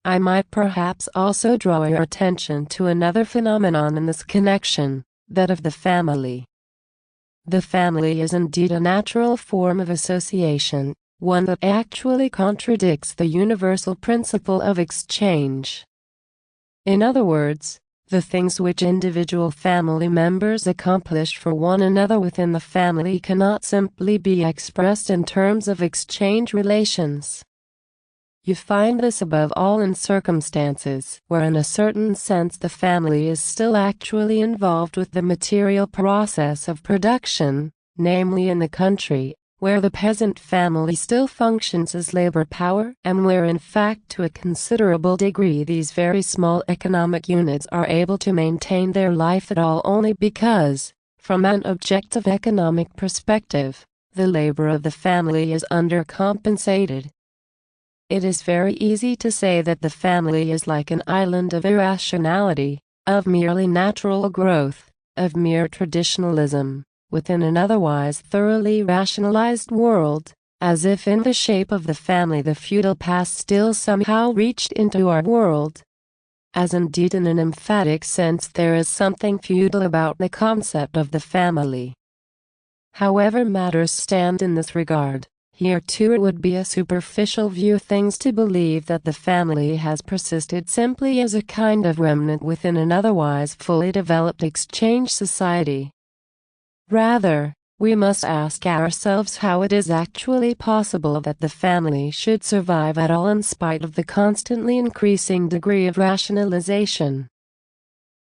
I might perhaps also draw your attention to another phenomenon in this connection, that of the family. The family is indeed a natural form of association, one that actually contradicts the universal principle of exchange. In other words, the things which individual family members accomplish for one another within the family cannot simply be expressed in terms of exchange relations. You find this above all in circumstances where in a certain sense the family is still actually involved with the material process of production, namely in the country, where the peasant family still functions as labor power and where in fact to a considerable degree these very small economic units are able to maintain their life at all only because, from an objective economic perspective, the labor of the family is undercompensated. It is very easy to say that the family is like an island of irrationality, of merely natural growth, of mere traditionalism, within an otherwise thoroughly rationalized world, as if in the shape of the family the feudal past still somehow reached into our world. As indeed in an emphatic sense there is something feudal about the concept of the family. However matters stand in this regard, here too it would be a superficial view of things to believe that the family has persisted simply as a kind of remnant within an otherwise fully developed exchange society. Rather, we must ask ourselves how it is actually possible that the family should survive at all in spite of the constantly increasing degree of rationalization.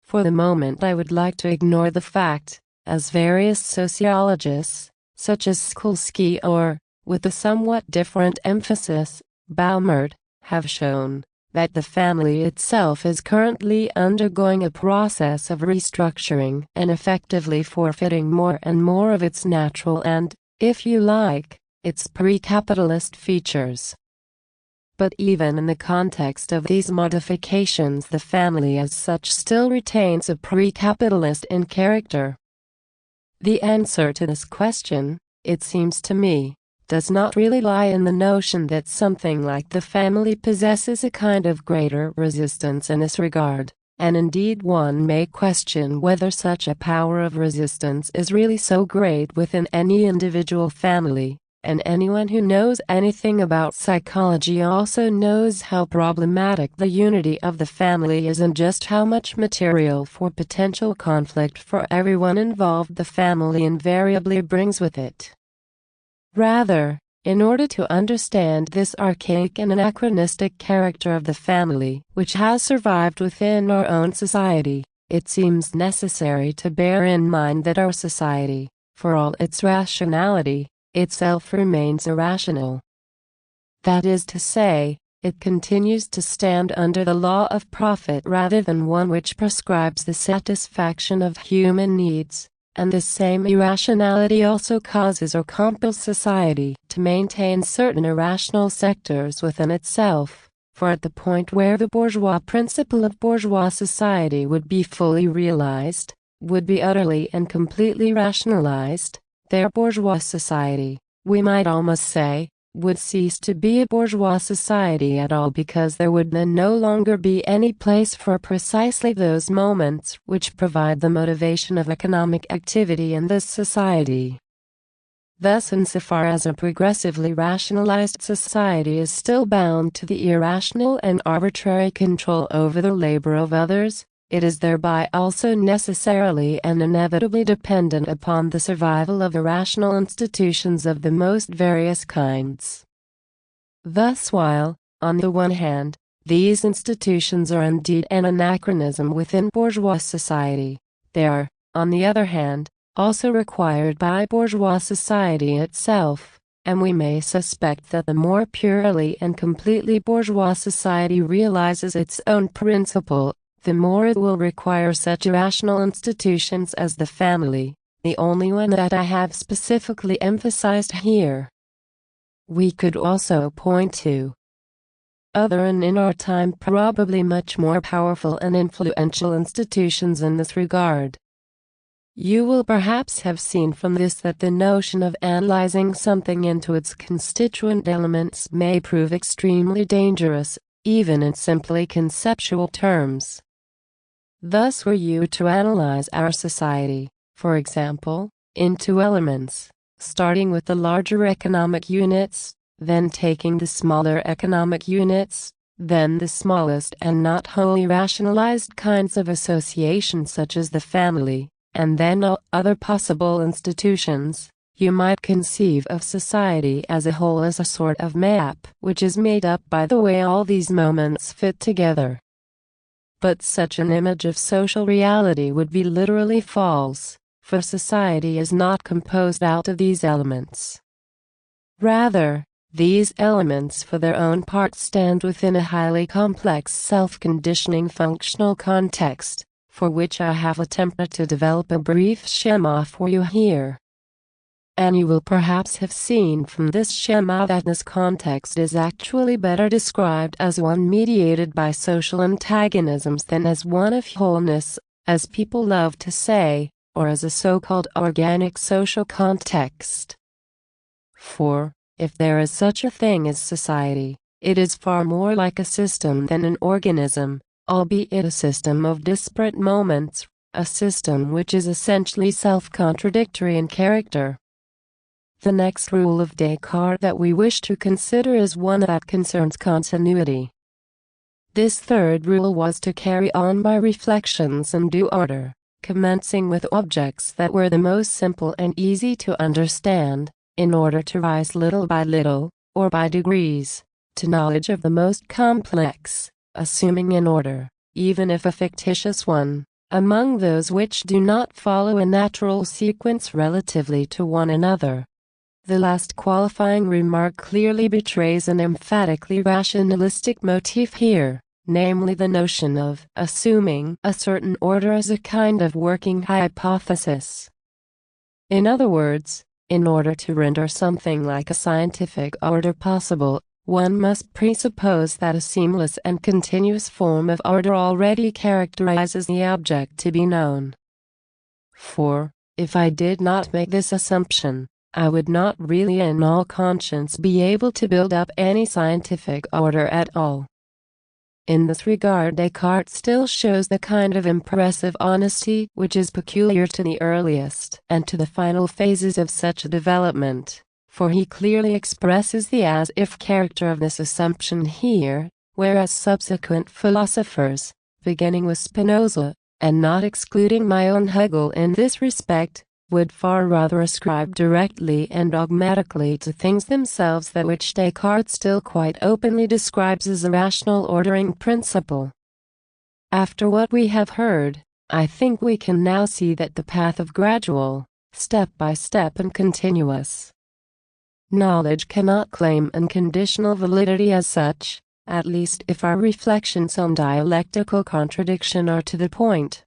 For the moment I would like to ignore the fact, as various sociologists, such as Skolsky or, with a somewhat different emphasis, Baumert, have shown, that the family itself is currently undergoing a process of restructuring and effectively forfeiting more and more of its natural and, if you like, its pre-capitalist features. But even in the context of these modifications the family as such still retains a pre-capitalist in character. The answer to this question, it seems to me, does not really lie in the notion that something like the family possesses a kind of greater resistance in this regard, and indeed one may question whether such a power of resistance is really so great within any individual family, and anyone who knows anything about psychology also knows how problematic the unity of the family is and just how much material for potential conflict for everyone involved the family invariably brings with it. Rather, in order to understand this archaic and anachronistic character of the family, which has survived within our own society, it seems necessary to bear in mind that our society, for all its rationality, itself remains irrational. That is to say, it continues to stand under the law of profit rather than one which prescribes the satisfaction of human needs, and this same irrationality also causes or compels society to maintain certain irrational sectors within itself, for at the point where the bourgeois principle of bourgeois society would be fully realized, would be utterly and completely rationalized, their bourgeois society, we might almost say, would cease to be a bourgeois society at all because there would then no longer be any place for precisely those moments which provide the motivation of economic activity in this society. Thus, insofar as a progressively rationalized society is still bound to the irrational and arbitrary control over the labor of others, it is thereby also necessarily and inevitably dependent upon the survival of irrational institutions of the most various kinds. Thus, while, on the one hand, these institutions are indeed an anachronism within bourgeois society, they are, on the other hand, also required by bourgeois society itself, and we may suspect that the more purely and completely bourgeois society realizes its own principle, the more it will require such irrational institutions as the family, the only one that I have specifically emphasized here. We could also point to other and in our time probably much more powerful and influential institutions in this regard. You will perhaps have seen from this that the notion of analyzing something into its constituent elements may prove extremely dangerous, even in simply conceptual terms. Thus, were you to analyze our society, for example, into elements, starting with the larger economic units, then taking the smaller economic units, then the smallest and not wholly rationalized kinds of association such as the family, and then all other possible institutions, you might conceive of society as a whole as a sort of map which is made up by the way all these moments fit together. But such an image of social reality would be literally false, for society is not composed out of these elements. Rather, these elements for their own part stand within a highly complex self-conditioning functional context, for which I have attempted to develop a brief schema for you here. And you will perhaps have seen from this schema that this context is actually better described as one mediated by social antagonisms than as one of wholeness, as people love to say, or as a so-called organic social context. For, if there is such a thing as society, it is far more like a system than an organism, albeit a system of disparate moments, a system which is essentially self-contradictory in character. The next rule of Descartes that we wish to consider is one that concerns continuity. This third rule was to carry on by reflections in due order, commencing with objects that were the most simple and easy to understand, in order to rise little by little, or by degrees, to knowledge of the most complex, assuming an order, even if a fictitious one, among those which do not follow a natural sequence relatively to one another. The last qualifying remark clearly betrays an emphatically rationalistic motif here, namely the notion of assuming a certain order as a kind of working hypothesis. In other words, in order to render something like a scientific order possible, one must presuppose that a seamless and continuous form of order already characterizes the object to be known. For, if I did not make this assumption, I would not really in all conscience be able to build up any scientific order at all. In this regard, Descartes still shows the kind of impressive honesty which is peculiar to the earliest and to the final phases of such a development, for he clearly expresses the as-if character of this assumption here, whereas subsequent philosophers, beginning with Spinoza, and not excluding my own Hegel in this respect, would far rather ascribe directly and dogmatically to things themselves that which Descartes still quite openly describes as a rational ordering principle. After what we have heard, I think we can now see that the path of gradual, step-by-step and continuous knowledge cannot claim unconditional validity as such, at least if our reflections on dialectical contradiction are to the point.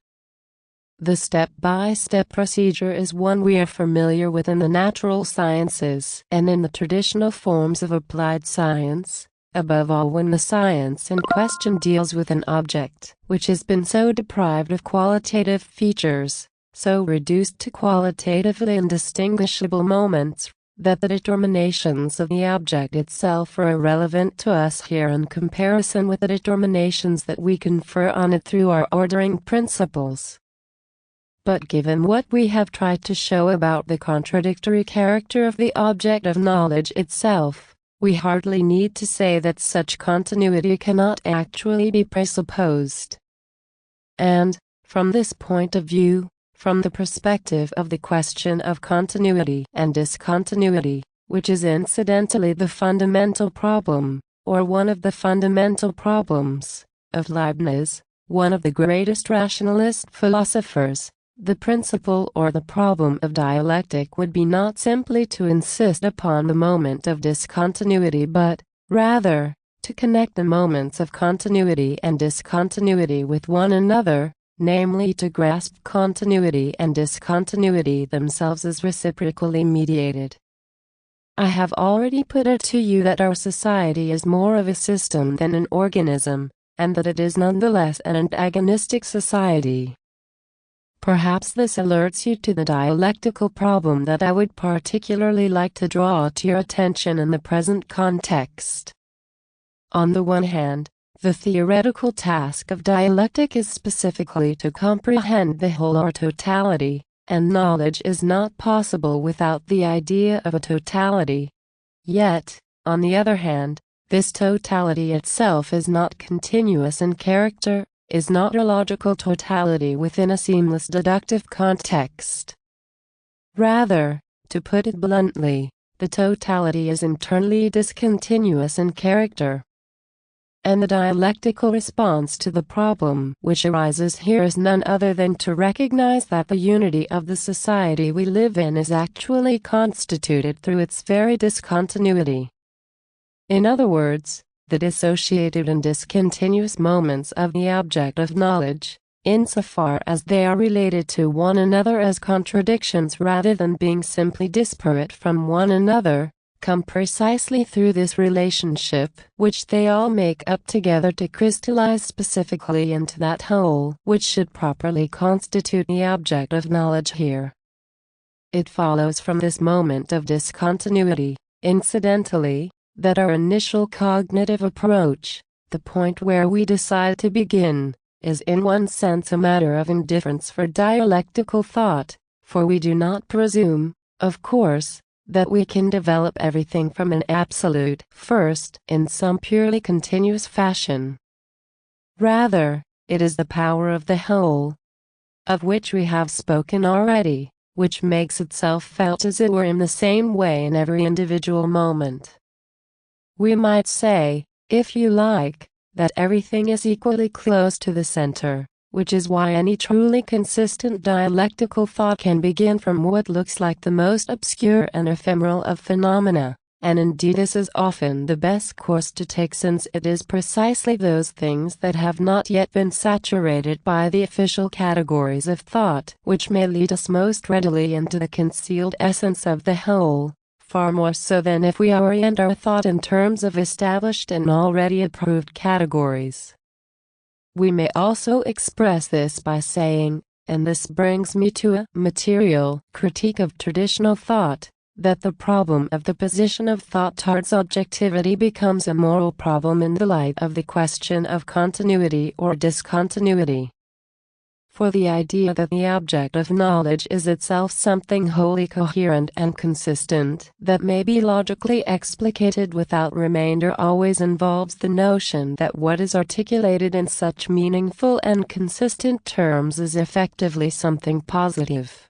The step-by-step procedure is one we are familiar with in the natural sciences and in the traditional forms of applied science, above all when the science in question deals with an object which has been so deprived of qualitative features, so reduced to qualitatively indistinguishable moments, that the determinations of the object itself are irrelevant to us here in comparison with the determinations that we confer on it through our ordering principles. But given what we have tried to show about the contradictory character of the object of knowledge itself, we hardly need to say that such continuity cannot actually be presupposed. And, from this point of view, from the perspective of the question of continuity and discontinuity, which is incidentally the fundamental problem, or one of the fundamental problems, of Leibniz, one of the greatest rationalist philosophers, the principle or the problem of dialectic would be not simply to insist upon the moment of discontinuity but, rather, to connect the moments of continuity and discontinuity with one another, namely to grasp continuity and discontinuity themselves as reciprocally mediated. I have already put it to you that our society is more of a system than an organism, and that it is nonetheless an antagonistic society. Perhaps this alerts you to the dialectical problem that I would particularly like to draw to your attention in the present context. On the one hand, the theoretical task of dialectic is specifically to comprehend the whole or totality, and knowledge is not possible without the idea of a totality. Yet, on the other hand, this totality itself is not continuous in character, is not a logical totality within a seamless deductive context. Rather, to put it bluntly, the totality is internally discontinuous in character. And the dialectical response to the problem which arises here is none other than to recognize that the unity of the society we live in is actually constituted through its very discontinuity. In other words, the dissociated and discontinuous moments of the object of knowledge, insofar as they are related to one another as contradictions rather than being simply disparate from one another, come precisely through this relationship which they all make up together to crystallize specifically into that whole which should properly constitute the object of knowledge here. It follows from this moment of discontinuity, incidentally, that our initial cognitive approach, the point where we decide to begin, is in one sense a matter of indifference for dialectical thought, for we do not presume, of course, that we can develop everything from an absolute first in some purely continuous fashion. Rather, it is the power of the whole, of which we have spoken already, which makes itself felt as it were in the same way in every individual moment. We might say, if you like, that everything is equally close to the center, which is why any truly consistent dialectical thought can begin from what looks like the most obscure and ephemeral of phenomena, and indeed this is often the best course to take since it is precisely those things that have not yet been saturated by the official categories of thought which may lead us most readily into the concealed essence of the whole. Far more so than if we orient our thought in terms of established and already approved categories. We may also express this by saying, and this brings me to a material critique of traditional thought, that the problem of the position of thought towards objectivity becomes a moral problem in the light of the question of continuity or discontinuity. For the idea that the object of knowledge is itself something wholly coherent and consistent that may be logically explicated without remainder always involves the notion that what is articulated in such meaningful and consistent terms is effectively something positive.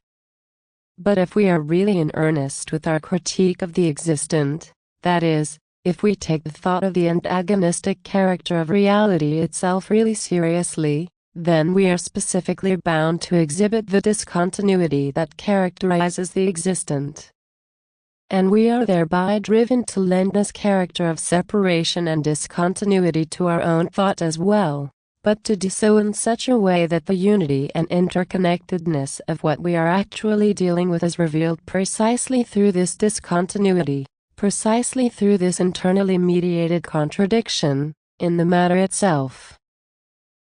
But if we are really in earnest with our critique of the existent, that is, if we take the thought of the antagonistic character of reality itself really seriously, then we are specifically bound to exhibit the discontinuity that characterizes the existent. And we are thereby driven to lend this character of separation and discontinuity to our own thought as well, but to do so in such a way that the unity and interconnectedness of what we are actually dealing with is revealed precisely through this discontinuity, precisely through this internally mediated contradiction, in the matter itself.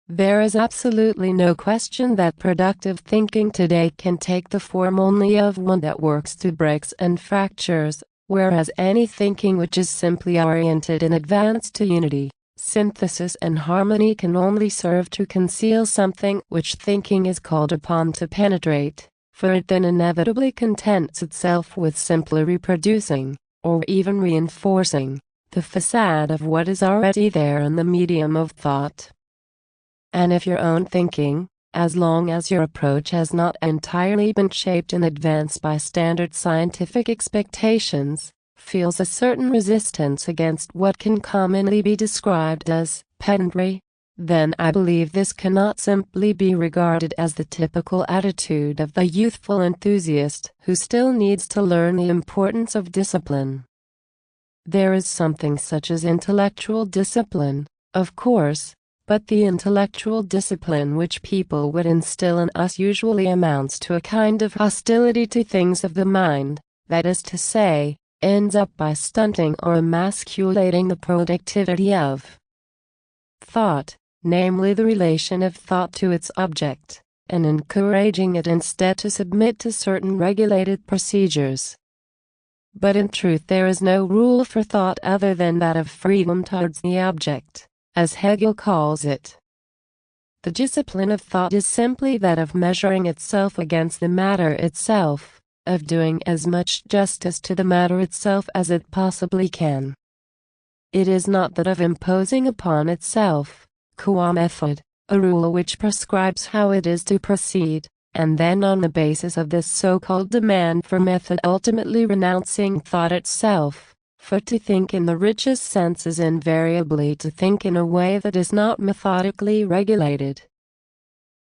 There is absolutely no question that productive thinking today can take the form only of one that works through breaks and fractures, whereas any thinking which is simply oriented in advance to unity, synthesis and harmony can only serve to conceal something which thinking is called upon to penetrate, for it then inevitably contents itself with simply reproducing, or even reinforcing, the facade of what is already there in the medium of thought. And if your own thinking, as long as your approach has not entirely been shaped in advance by standard scientific expectations, feels a certain resistance against what can commonly be described as pedantry, then I believe this cannot simply be regarded as the typical attitude of the youthful enthusiast who still needs to learn the importance of discipline. There is something such as intellectual discipline, of course, but the intellectual discipline which people would instill in us usually amounts to a kind of hostility to things of the mind, that is to say, ends up by stunting or emasculating the productivity of thought, namely the relation of thought to its object, and encouraging it instead to submit to certain regulated procedures. But in truth there is no rule for thought other than that of freedom towards the object, as Hegel calls it. The discipline of thought is simply that of measuring itself against the matter itself, of doing as much justice to the matter itself as it possibly can. It is not that of imposing upon itself, qua method, a rule which prescribes how it is to proceed, and then on the basis of this so-called demand for method ultimately renouncing thought itself. For to think in the richest sense is invariably to think in a way that is not methodically regulated.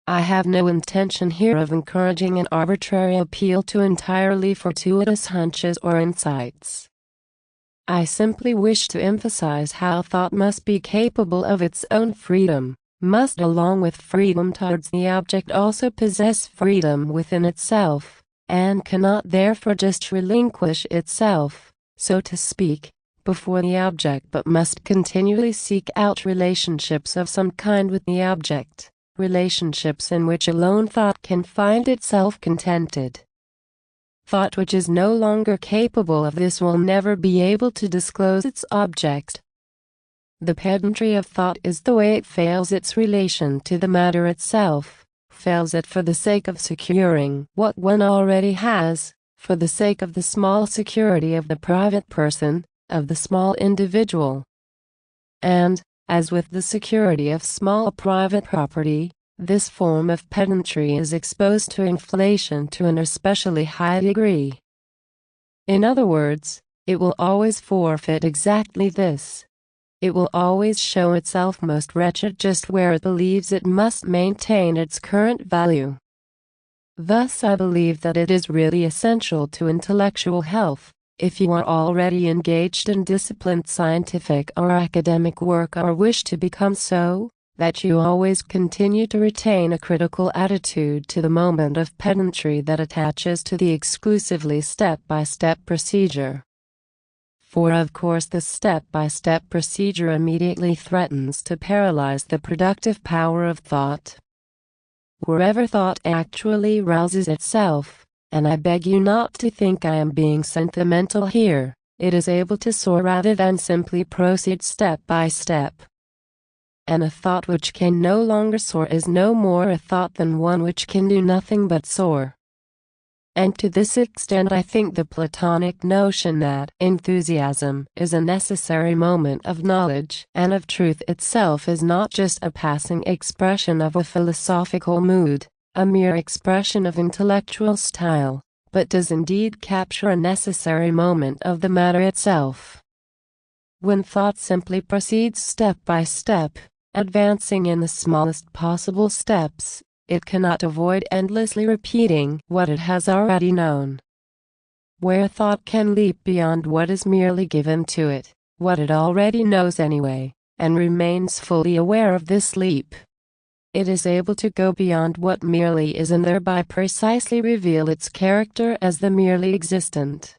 I have no intention here of encouraging an arbitrary appeal to entirely fortuitous hunches or insights. I simply wish to emphasize how thought must be capable of its own freedom, must along with freedom towards the object also possess freedom within itself, and cannot therefore just relinquish itself, so to speak, before the object, but must continually seek out relationships of some kind with the object, relationships in which alone thought can find itself contented. Thought which is no longer capable of this will never be able to disclose its object. The pedantry of thought is the way it fails its relation to the matter itself, fails it for the sake of securing what one already has, for the sake of the small security of the private person, of the small individual. And, as with the security of small private property, this form of pedantry is exposed to inflation to an especially high degree. In other words, it will always forfeit exactly this. It will always show itself most wretched just where it believes it must maintain its current value. Thus I believe that it is really essential to intellectual health, if you are already engaged in disciplined scientific or academic work or wish to become so, that you always continue to retain a critical attitude to the moment of pedantry that attaches to the exclusively step-by-step procedure. For of course the step-by-step procedure immediately threatens to paralyze the productive power of thought. Wherever thought actually rouses itself, and I beg you not to think I am being sentimental here, it is able to soar rather than simply proceed step by step. And a thought which can no longer soar is no more a thought than one which can do nothing but soar. And to this extent I think the Platonic notion that enthusiasm is a necessary moment of knowledge and of truth itself is not just a passing expression of a philosophical mood, a mere expression of intellectual style, but does indeed capture a necessary moment of the matter itself. When thought simply proceeds step by step, advancing in the smallest possible steps, it cannot avoid endlessly repeating what it has already known. Where thought can leap beyond what is merely given to it, what it already knows anyway, and remains fully aware of this leap, it is able to go beyond what merely is and thereby precisely reveal its character as the merely existent.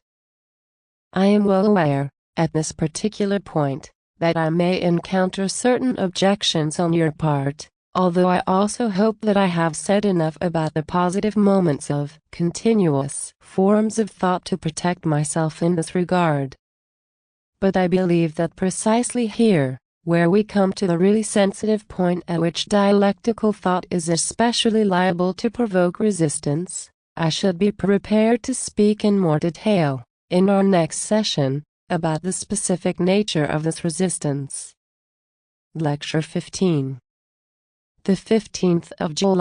I am well aware, at this particular point, that I may encounter certain objections on your part, although I also hope that I have said enough about the positive moments of continuous forms of thought to protect myself in this regard. But I believe that precisely here, where we come to the really sensitive point at which dialectical thought is especially liable to provoke resistance, I should be prepared to speak in more detail, in our next session, about the specific nature of this resistance. Lecture 15. The 15th of July.